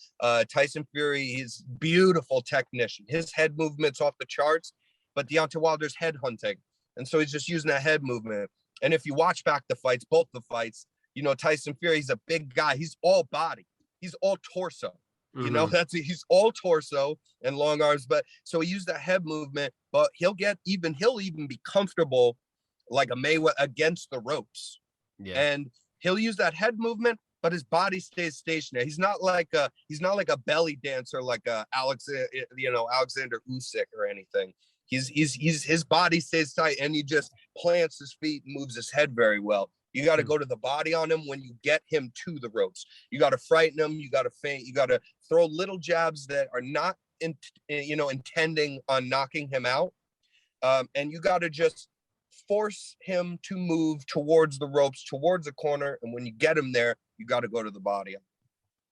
Tyson Fury, he's beautiful technician. His head movement's off the charts, but Deontay Wilder's head hunting. And so he's just using that head movement. And if you watch back the fights, both the fights, you know, Tyson Fury, he's a big guy. He's all body. He's all torso. You know, he's all torso and long arms. But so he used that head movement, but he'll even be comfortable like a Mayweather against the ropes. Yeah. And he'll use that head movement, but his body stays stationary. He's not like a belly dancer like Alexander Usyk or anything. His body stays tight, and he just plants his feet and moves his head very well. You got to go to the body on him when you get him to the ropes. You got to frighten him. You got to feint. You got to throw little jabs that are not intending on knocking him out. And you got to just force him to move towards the ropes, towards the corner. And when you get him there, you got to go to the body.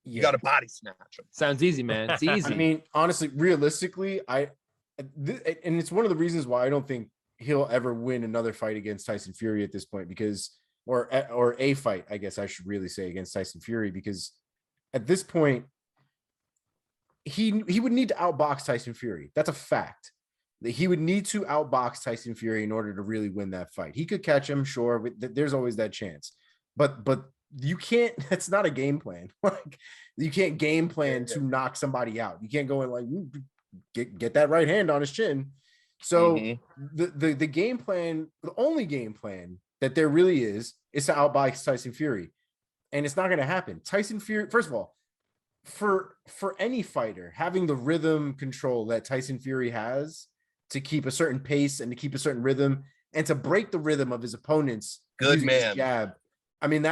You got to body snatch him. Sounds easy, man. It's easy. I mean, honestly, realistically, and it's one of the reasons why I don't think he'll ever win another fight against Tyson Fury at this point, because or a fight, I guess I should really say, against Tyson Fury, because at this point he would need to outbox Tyson Fury. That's a fact. That he would need to outbox Tyson Fury in order to really win that fight. He could catch him, sure, but there's always that chance. But you can't. That's not a game plan. Like, you can't game plan to knock somebody out. You can't go and like get that right hand on his chin. So the game plan, the only game plan that there really is to outbox Tyson Fury, and it's not going to happen. Tyson Fury, first of all, for any fighter, having the rhythm control that Tyson Fury has to keep a certain pace and to keep a certain rhythm and to break the rhythm of his opponents, good man. Jab. I mean,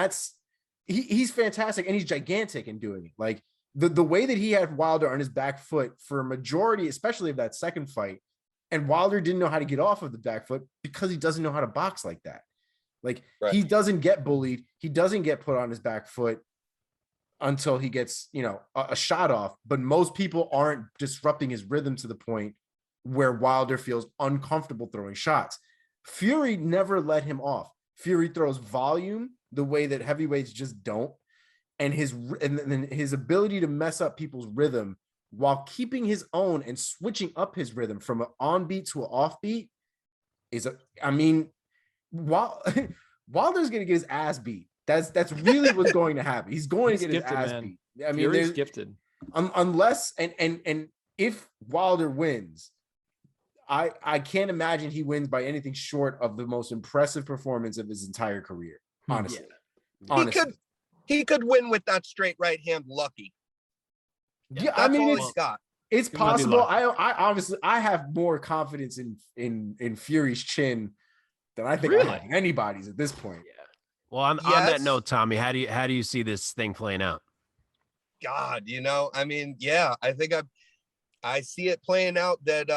he's fantastic, and he's gigantic in doing it. Like the way that he had Wilder on his back foot for a majority, especially of that second fight, and Wilder didn't know how to get off of the back foot because he doesn't know how to box like that. Like he doesn't get bullied. He doesn't get put on his back foot until he gets, a shot off. But most people aren't disrupting his rhythm to the point where Wilder feels uncomfortable throwing shots. Fury never let him off. Fury throws volume the way that heavyweights just don't. And his ability to mess up people's rhythm while keeping his own and switching up his rhythm from an on beat to an off beat Wilder's going to get his ass beat. That's really what's going to happen. He's going to get his ass beat. I mean, Fury's gifted. Unless and if Wilder wins, I can't imagine he wins by anything short of the most impressive performance of his entire career. Honestly, he could win with that straight right hand. Lucky. Yeah, I mean, it's possible. I obviously have more confidence in Fury's chin than I think anybody's at this point. Yeah. Well, on that note, Tommy, how do you see this thing playing out? God, I mean, I think I see it playing out that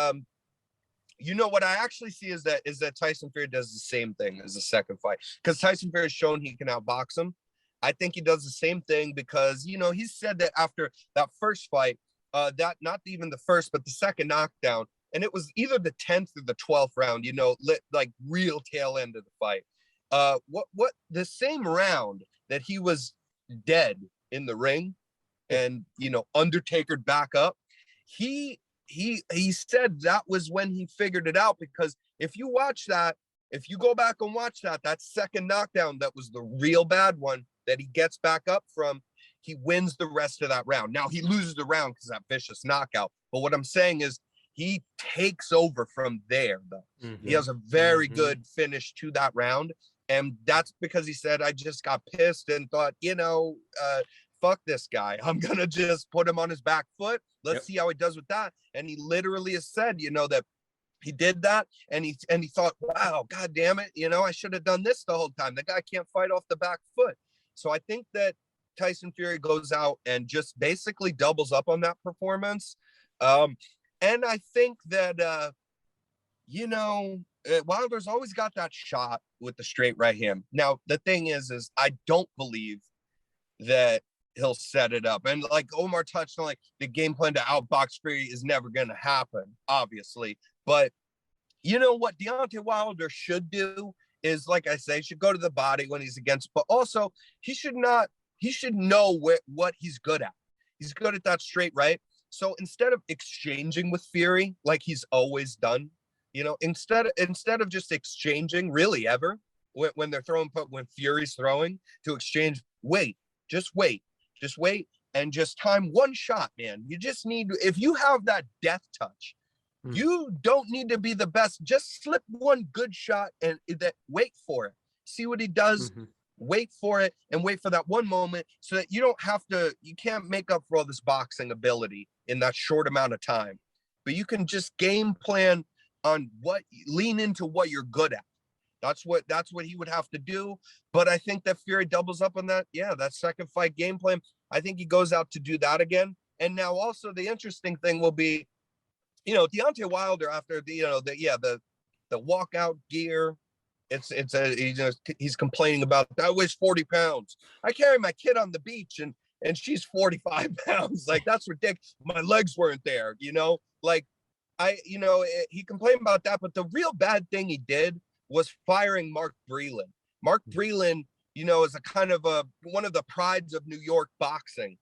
what I actually see is that Tyson Fury does the same thing as the second fight, because Tyson Fury has shown he can outbox him. I think he does the same thing because, he said that after that first fight, that not even the first, but the second knockdown, and it was either the 10th or the 12th round, like real tail end of the fight. What the same round that he was dead in the ring and, Undertaker back up, he he said that was when he figured it out, because if you go back and watch that second knockdown, that was the real bad one that he gets back up from, he wins the rest of that round. Now he loses the round because that vicious knockout. But what I'm saying is he takes over from there, though. Mm-hmm. He has a very good finish to that round. And that's because he said, I just got pissed and thought, fuck this guy. I'm going to just put him on his back foot. Let's see how he does with that. And he literally has said, that he did that. And he thought, wow, God damn it. I should have done this the whole time. The guy can't fight off the back foot. So I think that Tyson Fury goes out and just basically doubles up on that performance. And I think that, Wilder's always got that shot with the straight right hand. Now, the thing is I don't believe that he'll set it up. And like Omar touched on, like the game plan to outbox Fury is never going to happen, obviously. But you know what Deontay Wilder should do is, like I say, should go to the body when he's against, but also he should know what he's good at. He's good at that straight right. So instead of exchanging with Fury like he's always done, instead of just exchanging really ever when they're throwing, when Fury's throwing, to exchange, just wait and just time one shot, man. You just need, if you have that death touch, you don't need to be the best. Just slip one good shot and wait for it. See what he does. Wait for it and wait for that one moment, so that you can't make up for all this boxing ability in that short amount of time. But you can just game plan on lean into what you're good at. That's what he would have to do. But I think that Fury doubles up on that. Yeah, that second fight game plan. I think he goes out to do that again. And now also the interesting thing will be, Deontay Wilder, after the walkout gear, he's complaining about, I weigh 40 pounds. I carry my kid on the beach and she's 45 pounds. Like, that's ridiculous. My legs weren't there, he complained about that. But the real bad thing he did was firing Mark Breland. Mark Breland, is a kind of one of the prides of New York boxing.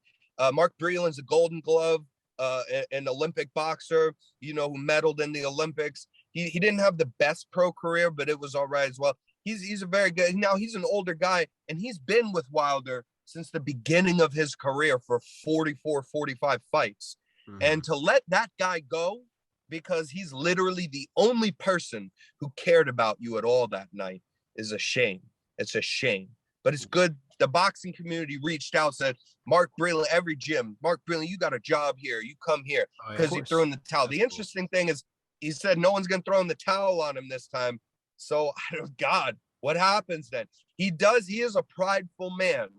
Mark Breland's a Golden Glove, an Olympic boxer, who medaled in the Olympics. He didn't have the best pro career, but it was all right as well. He's a very good, now he's an older guy, and he's been with Wilder since the beginning of his career for 44, 45 fights. And to let that guy go, because he's literally the only person who cared about you at all that night, is a shame. It's a shame. But it's good. The boxing community reached out, said, Mark Breland, every gym, Mark Breland, you got a job here. You come here, because he threw in the towel. The interesting thing is, he said no one's going to throw in the towel on him this time. So, God, what happens then? He is a prideful man.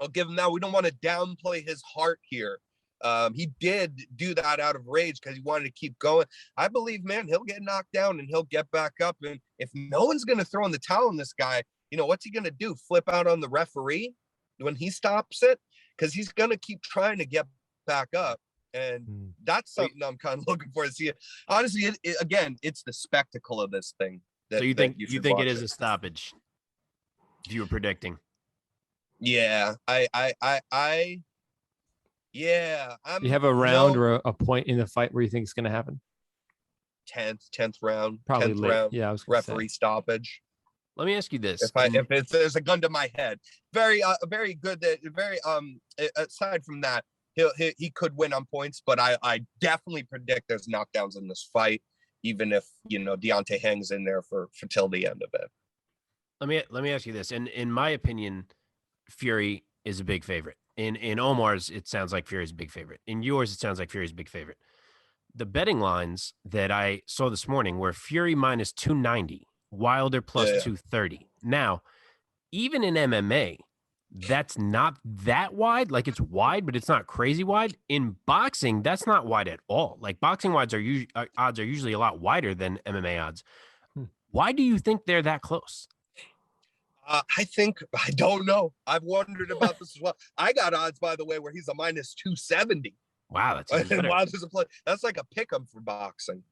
I'll give him that. We don't want to downplay his heart here. He did do that out of rage because he wanted to keep going. I believe, man, he'll get knocked down and he'll get back up. And if no one's going to throw in the towel on this guy, what's he going to do? Flip out on the referee when he stops it? Because he's going to keep trying to get back up. And that's something I'm kind of looking for to see. Honestly, again, it's the spectacle of this thing. So you think it is a stoppage? If you were predicting, yeah, You have a round or a point in the fight where you think it's going to happen? 10th round, probably 10th late. round. Yeah, I was referee stoppage. Let me ask you this: if there's a gun to my head, very good. That very aside from that, he could win on points, but I definitely predict there's knockdowns in this fight, even if Deontay hangs in there for till the end of it. Let me ask you this: in my opinion, Fury is a big favorite. In Omar's, it sounds like Fury's a big favorite. In yours, it sounds like Fury's a big favorite. The betting lines that I saw this morning were Fury minus 290, Wilder plus 230. Now, even in MMA, that's not that wide. Like, it's wide, but it's not crazy wide. In boxing, that's not wide at all. Like, boxing odds are usually a lot wider than MMA odds. Why do you think they're that close? I don't know. I've wondered about this as well. I got odds, by the way, where he's a minus 270. Wow, that's even better. That's like a pick 'em for boxing.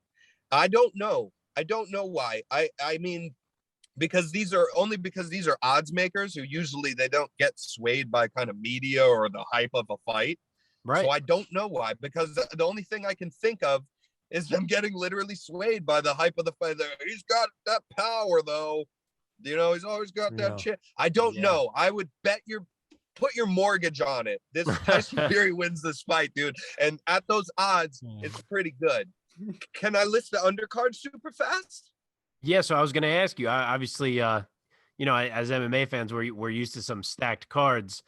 I don't know why. I mean, because these are odds makers who usually they don't get swayed by kind of media or the hype of a fight. Right. So I don't know why, because the only thing I can think of is them getting literally swayed by the hype of the fight. He's got that power, though. You know, he's always got that shit. I don't know. I would put your mortgage on it. This Tyson Fury wins this fight, dude. And at those odds, it's pretty good. Can I list the undercard super fast? Yeah, so I was going to ask you. Obviously, you know, as MMA fans, we're used to some stacked cards.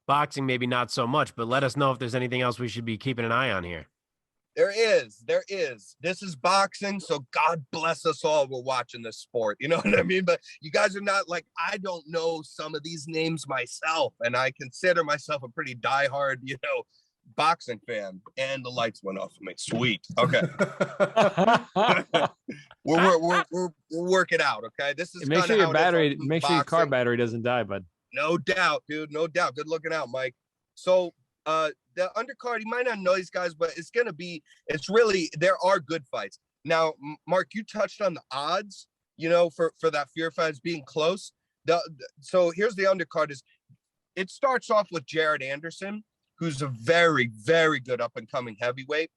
Boxing, maybe not so much, but let us know if there's anything else we should be keeping an eye on here. There is. This is boxing, so God bless us all. We're watching this sport. You know what I mean? But you guys are not like, I don't know some of these names myself, and I consider myself a pretty diehard, you know, boxing fan. And the lights went off for me. Sweet. Okay. we're working out. Okay. This is make sure your battery, make sure your car battery doesn't die, bud. No doubt, dude. No doubt. Good looking out, Mike. So the undercard, you might not know these guys, but it's really, there are good fights. Now, Mark, you touched on the odds, you know, for that Fury fight as being close. So here's the undercard is, it starts off with Jared Anderson, who's a very, very good up and coming heavyweight.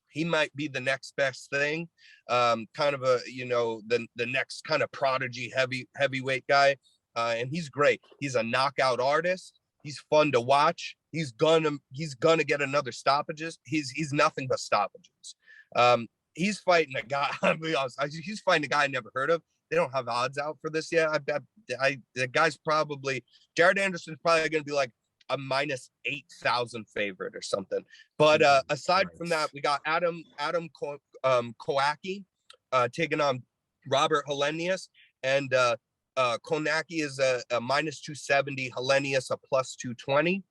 He might be the next best thing. Kind of a, you know, the next kind of prodigy heavyweight guy. And he's great. He's a knockout artist. He's fun to watch. He's gonna get another stoppages. He's nothing but stoppages. He's fighting a guy. I'll be honest, he's fighting a guy I never heard of. They don't have odds out for this yet. I bet the guy's probably, Jared Anderson's probably gonna be like a minus 8,000 favorite or something. But aside from that, we got Adam Kownacki taking on Robert Helenius, and Kownacki is a minus 270, Helenius a plus 220.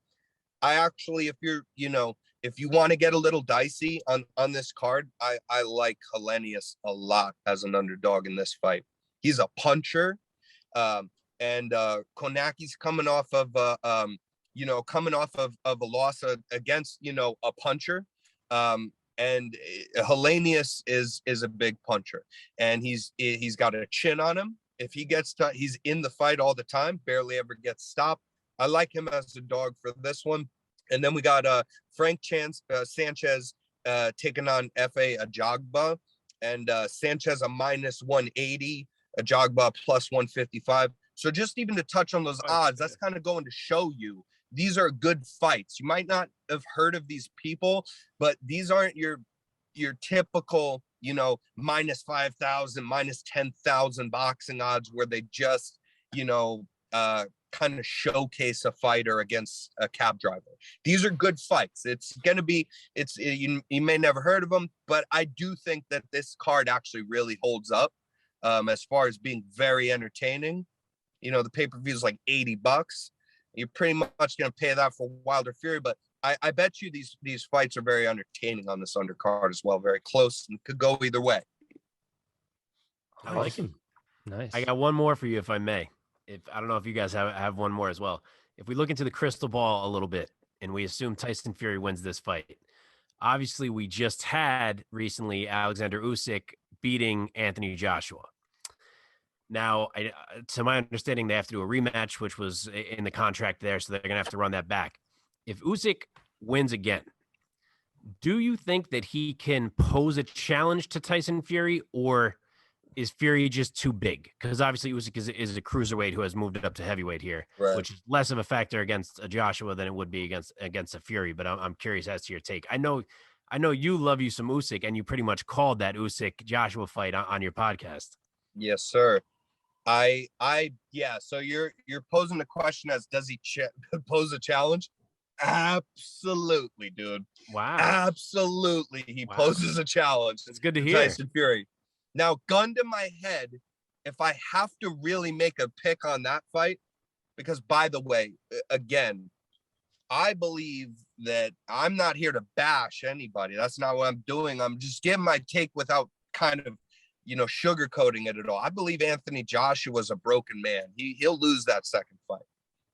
I actually, if you want to get a little dicey on this card, I like Helenius a lot as an underdog in this fight. He's a puncher, and Kownacki's coming off of a loss against, you know, a puncher. And Helenius is a big puncher, and he's got a chin on him. If he gets to, he's in the fight all the time, barely ever gets stopped. I like him as a dog for this one. And then we got Frank Sanchez taking on F.A. Ajagba, and Sanchez a minus 180, Ajagba plus 155. So just even to touch on those odds, that's kind of going to show you these are good fights. You might not have heard of these people, but these aren't your typical, you know, minus 5,000, minus 10,000 boxing odds where they just, you know, kind of showcase a fighter against a cab driver. These are good fights. It's going to be, you may never heard of them, but I do think that this card actually really holds up as far as being very entertaining. You know, the pay-per-view is like $80. You're pretty much going to pay that for Wilder Fury, but I bet you these fights are very entertaining on this undercard as well. Very close and could go either way. I like him. Nice. I got one more for you, if I may. I don't know if you guys have one more as well. If we look into the crystal ball a little bit and we assume Tyson Fury wins this fight, obviously we just had recently Alexander Usyk beating Anthony Joshua. Now, to my understanding, they have to do a rematch, which was in the contract there, so they're going to have to run that back. If Usyk wins again, do you think that he can pose a challenge to Tyson Fury, or is Fury just too big? Because obviously Usyk is a cruiserweight who has moved it up to heavyweight here, right, which is less of a factor against a Joshua than it would be against a Fury. But I'm curious as to your take. I know you love you some Usyk, and you pretty much called that Usyk Joshua fight on your podcast. Yes, sir. Yeah. So you're posing the question as, does he pose a challenge? Absolutely, dude. Wow. Absolutely. He poses a challenge. It's good to hear. Tyson Fury. Now, gun to my head, if I have to really make a pick on that fight, because by the way, again, I believe that I'm not here to bash anybody. That's not what I'm doing. I'm just giving my take without kind of, you know, sugarcoating it at all. I believe Anthony Joshua is a broken man. He'll lose that second fight.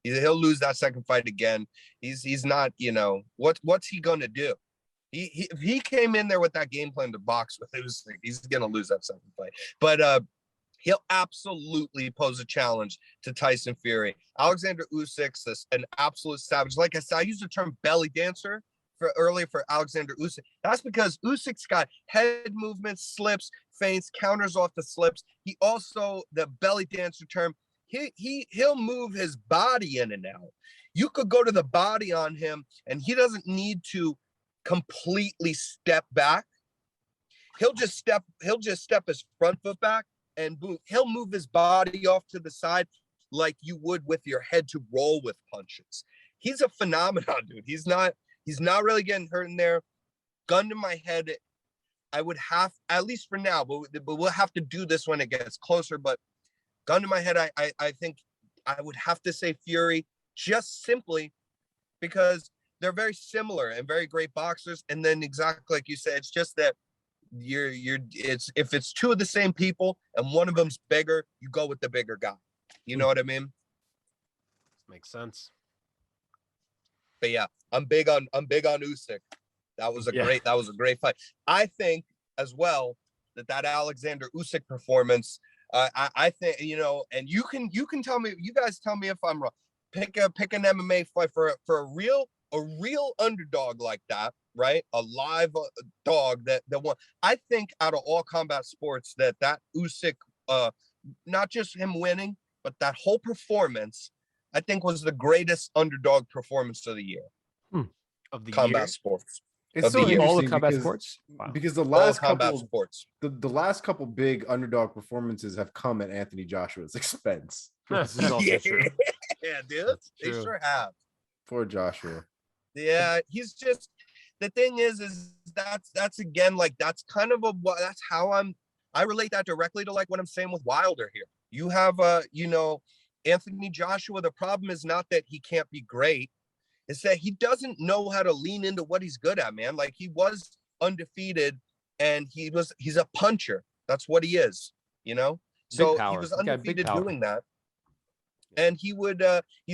He'll lose that second fight again. He's not, you know, what's he going to do? If he came in there with that game plan to box with, he's going to lose that second fight. But he'll absolutely pose a challenge to Tyson Fury. Alexander Usyk's an absolute savage. Like I said, I use the term belly dancer for Alexander Usyk. That's because Usyk's got head movements, slips, feints, counters off the slips. He also, the belly dancer term, he'll move his body in and out. You could go to the body on him, and he doesn't need to completely step back. He'll just step his front foot back, and boom, he'll move his body off to the side like you would with your head to roll with punches. He's a phenomenon, dude. He's not really getting hurt in there. Gun to my head, I would have, at least for now, but we'll have to do this when it gets closer. But gun to my head, I think I would have to say Fury, just simply because they're very similar and very great boxers. And then exactly like you said, it's just that if it's two of the same people and one of them's bigger, you go with the bigger guy. You know what I mean? Makes sense. But yeah, I'm big on Usyk. That was a great fight. I think as well that Alexander Usyk performance. I think, and you can tell me. You guys tell me if I'm wrong. Pick an MMA fight for a real underdog like that, right? A live dog that won. I think out of all combat sports that Usyk, not just him winning, but that whole performance, I think was the greatest underdog performance of the year. Of the combat year? sports. It's so interesting all the combat sports. Wow. Because the last couple sports, the last couple big underdog performances have come at Anthony Joshua's expense. This is also true. Yeah, dude, That's they true. sure have. Poor Joshua. Yeah, he's just, the thing is that's again, like, that's kind of that's how I relate that directly to like what I'm saying with Wilder here. You have Anthony Joshua. The problem is not that he can't be great. It's that he doesn't know how to lean into what he's good at, man. Like, he was undefeated and he's a puncher. That's what he is, So he was undefeated doing that. And he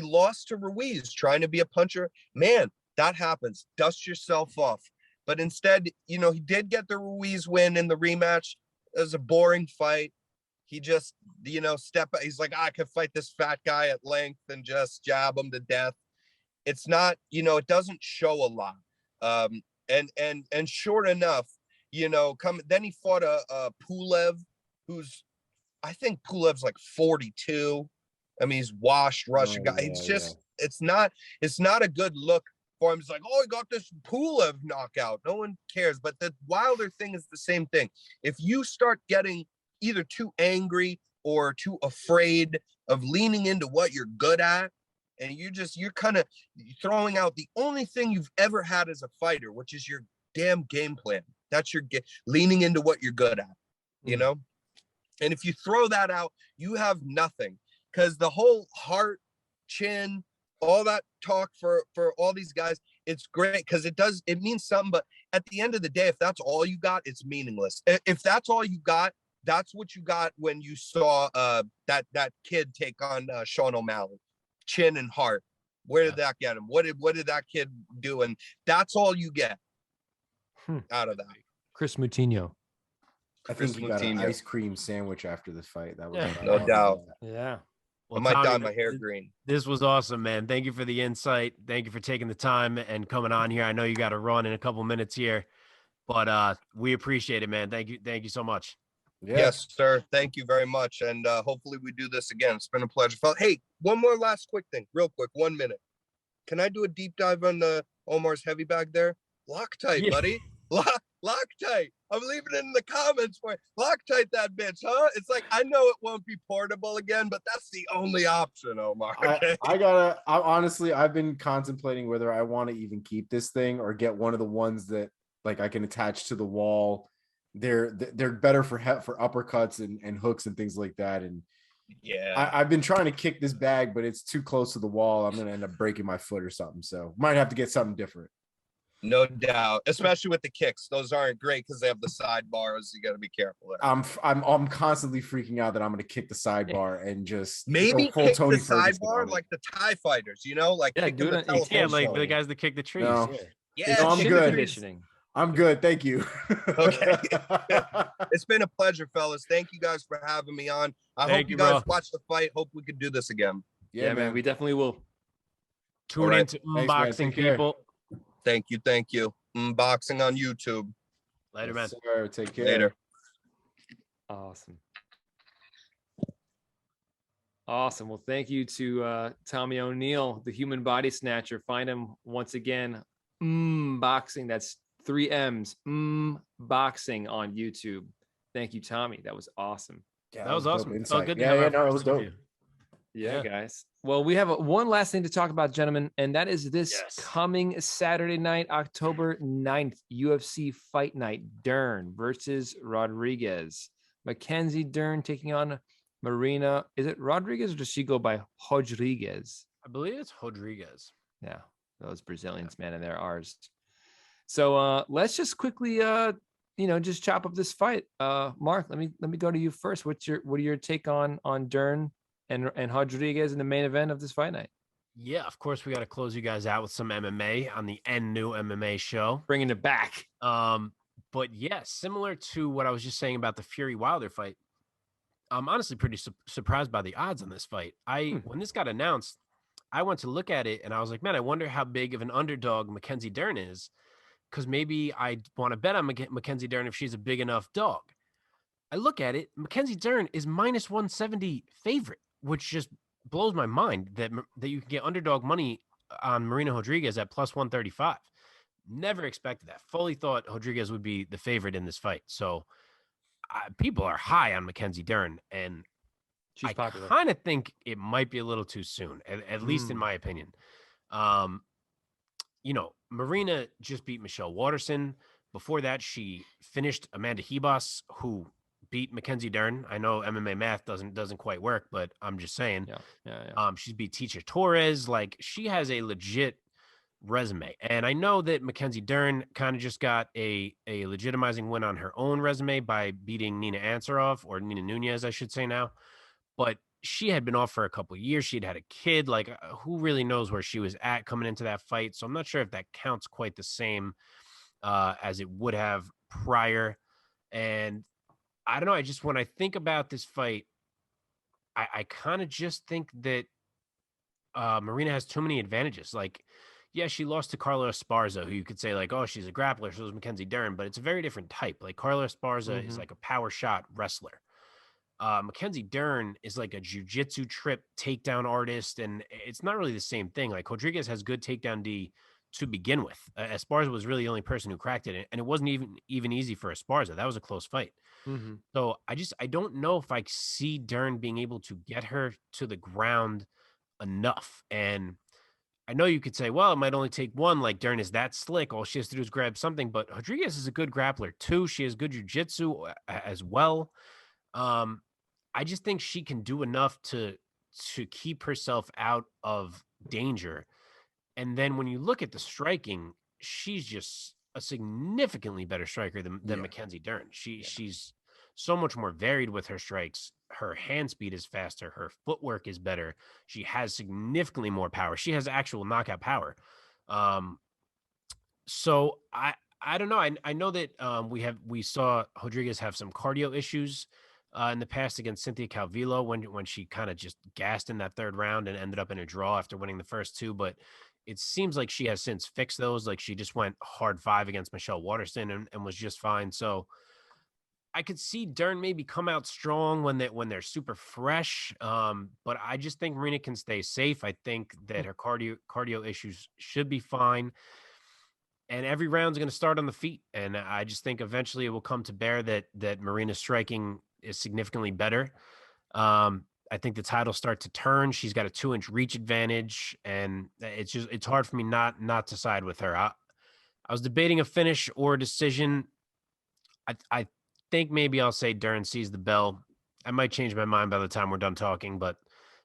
lost to Ruiz trying to be a puncher. Man, that happens. Dust yourself off. But instead, he did get the Ruiz win in the rematch. It was a boring fight. He just, he's like, I could fight this fat guy at length and just jab him to death. It's not, it doesn't show a lot. And sure enough, then he fought a Pulev, I think Pulev's like 42. I mean, he's washed Russian guy. It's just, it's not a good look for him. It's like, he got this Pulev knockout. No one cares. But the Wilder thing is the same thing. If you start getting either too angry or too afraid of leaning into what you're good at, and you're kind of throwing out the only thing you've ever had as a fighter, which is your damn game plan. That's your leaning into what you're good at, And if you throw that out, you have nothing. Because the whole heart, chin, all that talk for all these guys, it's great because it means something. But at the end of the day, if that's all you got, it's meaningless. If that's all you got, that's what you got when you saw that kid take on Sean O'Malley. Chin and heart. Where did that get him? What did that kid do? And that's all you get out of that. Chris Moutinho. I think he got an ice cream sandwich after the fight. That was no doubt. Yeah. Well, I might Tommy, dye my hair green. This was awesome, man. Thank you for the insight. Thank you for taking the time and coming on here. I know you got to run in a couple minutes here, but we appreciate it, man. Thank you so much. Yeah. Yes, sir. Thank you very much. And hopefully we do this again. It's been a pleasure. Hey, one more last quick thing, real quick, 1 minute. Can I do a deep dive on Omar's heavy bag there? Loctite, buddy. Loctite. I'm leaving it in the comments for you. Loctite that bitch, huh? It's like, I know it won't be portable again, but that's the only option, Omar. Okay? Honestly, I've been contemplating whether I want to even keep this thing or get one of the ones that like I can attach to the wall. They're better for uppercuts and hooks and things like that. And yeah, I've been trying to kick this bag, but it's too close to the wall. I'm going to end up breaking my foot or something. So might have to get something different. No doubt, especially with the kicks. Those aren't great because they have the sidebars. You got to be careful there. I'm constantly freaking out that I'm going to kick the sidebar and just maybe full kick Tony the sidebar like the TIE fighters, like like the guys that kick the trees. No. Yeah, no, I'm good. Conditioning. I'm good. Thank you. Okay. It's been a pleasure, fellas. Thank you guys for having me on. I hope you guys watch the fight. Hope we could do this again. Yeah, man. We definitely will. Tune into unboxing, people. Thank you. Boxing on YouTube. Later, Yes, man. sir. Take care. Later. Awesome. Awesome. Well, thank you to Tommy O'Neill, the human body snatcher. Find him once again. Boxing. That's 3 M's. Boxing on YouTube. Thank you, Tommy. That was awesome. Yeah, That was awesome. dope It felt insight. good to have our no, it first was dope. interview. Yeah, guys. Well, we have one last thing to talk about, gentlemen, and that is this Yes. coming Saturday night, October 9th, UFC Fight Night. Dern versus Rodriguez. Mackenzie Dern taking on Marina. Is it Rodriguez or does she go by Rodriguez? I believe it's Rodriguez. Yeah, those Brazilians, man, and they're ours. So let's just quickly just chop up this fight. Mark, let me go to you first. What are your take on Dern and Rodriguez in the main event of this fight night? Yeah, of course we got to close you guys out with some MMA on the new MMA show. Bringing it back. But yeah, similar to what I was just saying about the Fury Wilder fight, I'm honestly pretty surprised by the odds on this fight. When this got announced, I went to look at it and I was like, man, I wonder how big of an underdog Mackenzie Dern is, because maybe I want to bet on Mackenzie Dern if she's a big enough dog. I look at it, Mackenzie Dern is minus 170 favorite, which just blows my mind that you can get underdog money on Marina Rodriguez at plus 135. Never expected that. Fully thought Rodriguez would be the favorite in this fight. So people are high on Mackenzie Dern, and She's popular. I kind of think it might be a little too soon, at least in my opinion. Marina just beat Michelle Waterson. Before that, she finished Amanda Ribas, who beat Mackenzie Dern. I know MMA math doesn't quite work, but I'm just saying. Yeah. She's beat Teacher Torres. Like, she has a legit resume. And I know that Mackenzie Dern kind of just got a legitimizing win on her own resume by beating Nina Ansaroff, or Nina Nunez, I should say now. But she had been off for a couple of years. She'd had a kid. Like, who really knows where she was at coming into that fight? So I'm not sure if that counts quite the same as it would have prior. And I don't know. When I think about this fight, I kind of just think that Marina has too many advantages. Like, yeah, she lost to Carla Esparza, who you could say, like, oh, she's a grappler. So is Mackenzie Dern, but it's a very different type. Like, Carla Esparza is like a power shot wrestler. Mackenzie Dern is like a jiu-jitsu trip takedown artist, and it's not really the same thing. Like, Rodriguez has good takedown D to begin with. Esparza was really the only person who cracked it, and it wasn't even easy for Esparza. That was a close fight. So I don't know if I see Dern being able to get her to the ground enough. And I know you could say, well, it might only take one. Like, Dern is that slick. All she has to do is grab something. But Rodriguez is a good grappler too. She has good jiu-jitsu as well. I just think she can do enough to keep herself out of danger. And then when you look at the striking, she's just a significantly better striker than Mackenzie Dern. She's so much more varied with her strikes. Her hand speed is faster. Her footwork is better. She has significantly more power. She has actual knockout power. So I don't know. I know that we saw Rodriguez have some cardio issues in the past against Cynthia Calvillo when she kind of just gassed in that third round and ended up in a draw after winning the first two. But it seems like she has since fixed those. Like, she just went hard 5 against Michelle Waterson and was just fine. So I could see Dern maybe come out strong when they're super fresh. But I just think Marina can stay safe. I think that her cardio issues should be fine. And every round's going to start on the feet. And I just think eventually it will come to bear that Marina's striking is significantly better. I think the tide will start to turn. She's got a 2-inch reach advantage, and it's hard for me not to side with her. I was debating a finish or a decision. I think maybe I'll say Dern sees the bell. I might change my mind by the time we're done talking, but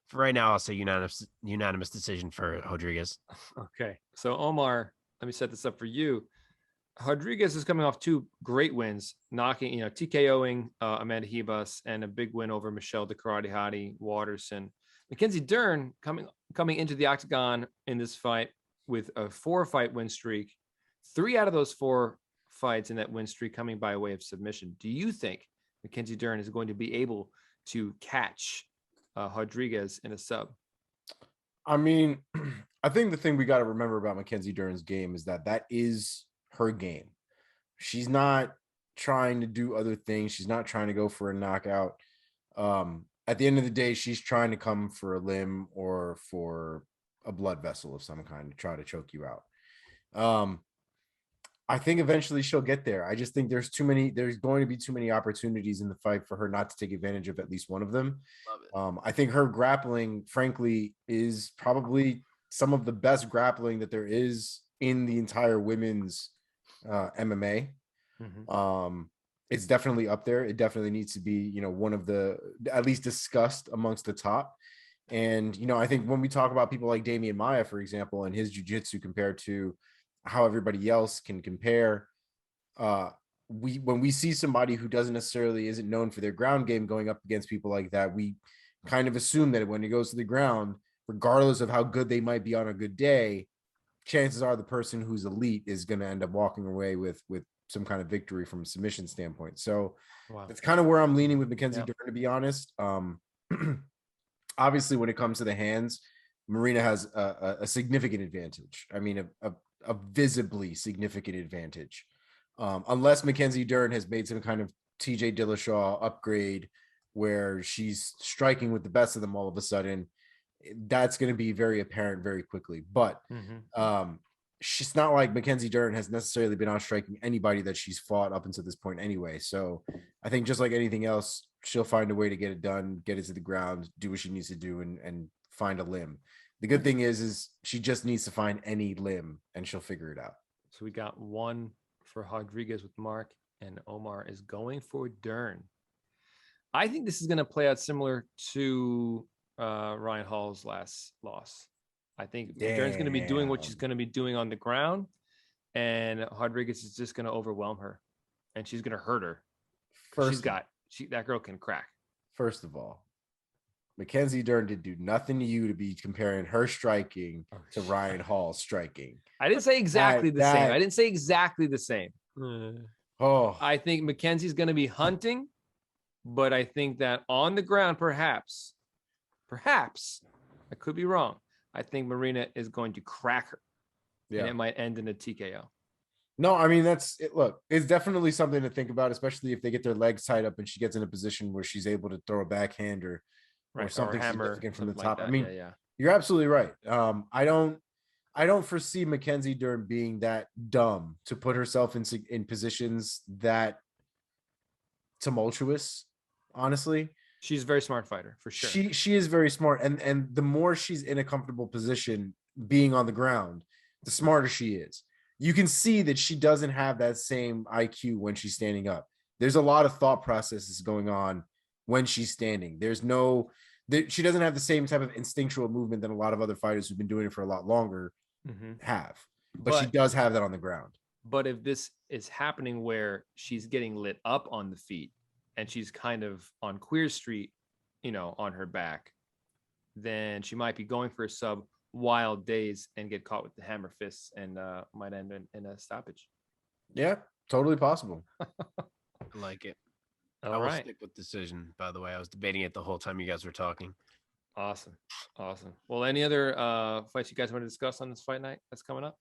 for right now, I'll say unanimous decision for Rodriguez. Okay. So, Omar, let me set this up for you. Rodriguez is coming off 2 great wins, knocking, TKOing Amanda Ribas, and a big win over Michelle the Karate Hottie Waterson. Mackenzie Dern coming into the octagon in this fight with a 4-fight win streak. 3 out of those 4 fights in that win streak coming by way of submission. Do you think Mackenzie Dern is going to be able to catch Rodriguez in a sub? I mean, I think the thing we got to remember about Mackenzie Dern's game is that is her game. She's not trying to do other things. She's not trying to go for a knockout. At the end of the day, she's trying to come for a limb or for a blood vessel of some kind to try to choke you out. I think eventually she'll get there. I just think there's going to be too many opportunities in the fight for her not to take advantage of at least one of them. Love it. I think her grappling, frankly, is probably some of the best grappling that there is in the entire women's MMA. Mm-hmm. It's definitely up there. It definitely needs to be, one of the at least discussed amongst the top. And, I think when we talk about people like Damian Maia, for example, and his jiu-jitsu compared to how everybody else can compare, when we see somebody who isn't known for their ground game going up against people like that, we kind of assume that when it goes to the ground, regardless of how good they might be on a good day, chances are the person who's elite is going to end up walking away with some kind of victory from a submission standpoint. So that's kind of where I'm leaning with Mackenzie Dern, to be honest. Obviously, when it comes to the hands, Marina has a significant advantage. I mean, a visibly significant advantage. Unless Mackenzie Dern has made some kind of TJ Dillashaw upgrade where she's striking with the best of them all of a sudden, that's going to be very apparent very quickly. But she's not like Mackenzie Dern has necessarily been on striking anybody that she's fought up until this point anyway. So I think just like anything else, she'll find a way to get it done, get it to the ground, do what she needs to do, and find a limb. The good thing is she just needs to find any limb and she'll figure it out. So we got one for Rodriguez with Mark, and Omar is going for Dern. I think this is going to play out similar to Ryan Hall's last loss. I think Dern's going to be doing what she's going to be doing on the ground, and Rodriguez is just going to overwhelm her, and she's going to hurt her. That girl can crack. First of all, Mackenzie Dern did do nothing to you to be comparing her striking to Ryan Hall's striking. I didn't say exactly the same. I didn't say exactly the same. I think Mackenzie's going to be hunting, but I think that on the ground, perhaps, I could be wrong. I think Marina is going to crack her. Yeah. And it might end in a TKO. No, I mean, that's it. Look, it's definitely something to think about, especially if they get their legs tied up and she gets in a position where she's able to throw a backhand or something significant from the top. Like I mean, you're absolutely right. I don't foresee Mackenzie Dern being that dumb to put herself in positions that tumultuous, honestly. She's a very smart fighter, for sure. She is very smart, and the more she's in a comfortable position being on the ground, the smarter she is. You can see that she doesn't have that same IQ when she's standing up. There's a lot of thought processes going on when she's standing. She doesn't have the same type of instinctual movement that a lot of other fighters who've been doing it for a lot longer have. But she does have that on the ground. But if this is happening where she's getting lit up on the feet and she's kind of on Queer Street, on her back, then she might be going for a sub wild days and get caught with the hammer fists and might end in a stoppage. Yeah, totally possible. I like it. I will stick with decision, by the way. I was debating it the whole time you guys were talking. Awesome. Well, any other fights you guys want to discuss on this fight night that's coming up?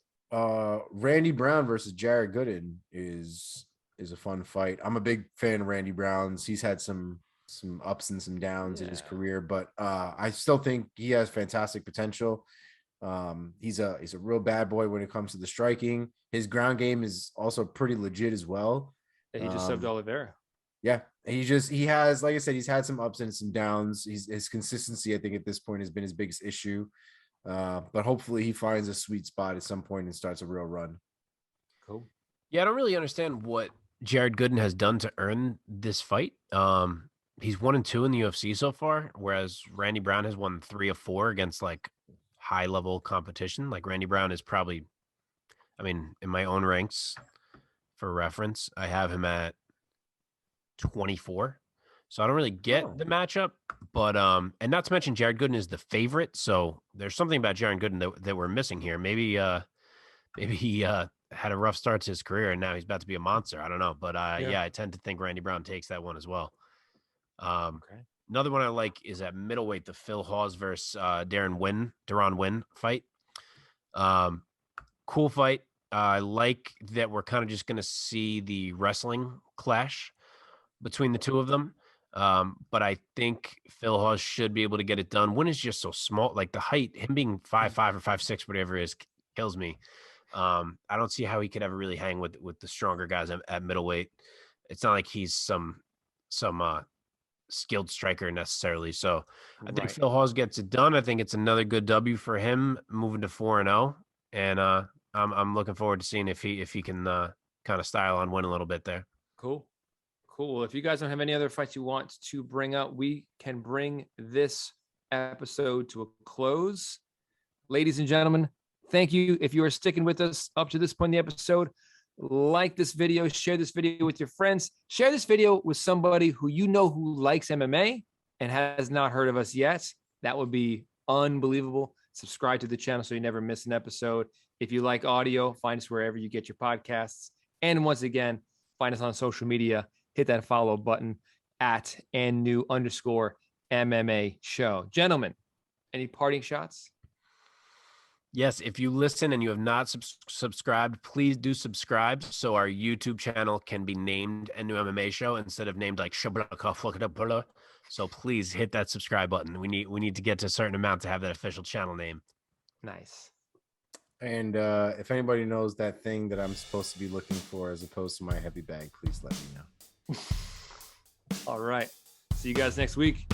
Randy Brown versus Jared Gooden is a fun fight. I'm a big fan of Randy Brown's. He's had some ups and some downs in his career, but I still think he has fantastic potential. He's a real bad boy when it comes to the striking. His ground game is also pretty legit as well. Yeah, he just subbed Oliveira. Yeah, he has, like I said, he's had some ups and some downs. His consistency, I think, at this point has been his biggest issue. But hopefully he finds a sweet spot at some point and starts a real run. Cool. Yeah, I don't really understand what Jared Gooden has done to earn this fight. He's 1-2 in the UFC so far, whereas Randy Brown has won 3 of 4 against like high level competition. Like Randy Brown is probably, in my own ranks for reference, I have him at 24. So I don't really get the matchup, but and not to mention Jared Gooden is the favorite. So there's something about Jared Gooden that we're missing here. Maybe he had a rough start to his career and now he's about to be a monster. I don't know, but I tend to think Randy Brown takes that one as well. Okay. Another one I like is at middleweight, the Phil Hawes versus Deron Wynn fight. Cool fight. I like that we're kind of just going to see the wrestling clash between the two of them. But I think Phil Hawes should be able to get it done. Wynn is just so small. Like the height, him being 5'5" or 5'6", whatever it is, kills me. I don't see how he could ever really hang with the stronger guys at middleweight. It's not like he's some skilled striker necessarily. So I think Phil Hawes gets it done. I think it's another good W for him moving to 4-0. And I'm looking forward to seeing if he can kind of style on Wynn a little bit there. Cool. Well, if you guys don't have any other fights you want to bring up, we can bring this episode to a close. Ladies and gentlemen, thank you. If you are sticking with us up to this point in the episode, like this video, share this video with your friends, share this video with somebody who you know who likes MMA and has not heard of us yet. That would be unbelievable. Subscribe to the channel so you never miss an episode. If you like audio, find us wherever you get your podcasts. And once again, find us on social media. Hit that follow button at @new_MMA show. Gentlemen, any parting shots? Yes, if you listen and you have not subscribed, please do subscribe so our YouTube channel can be named a new MMA show instead of named like Shablaka. So please hit that subscribe button. We need to get to a certain amount to have that official channel name. Nice. And if anybody knows that thing that I'm supposed to be looking for as opposed to my heavy bag, please let me know. All right. See you guys next week.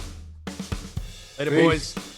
Later, Peace. boys.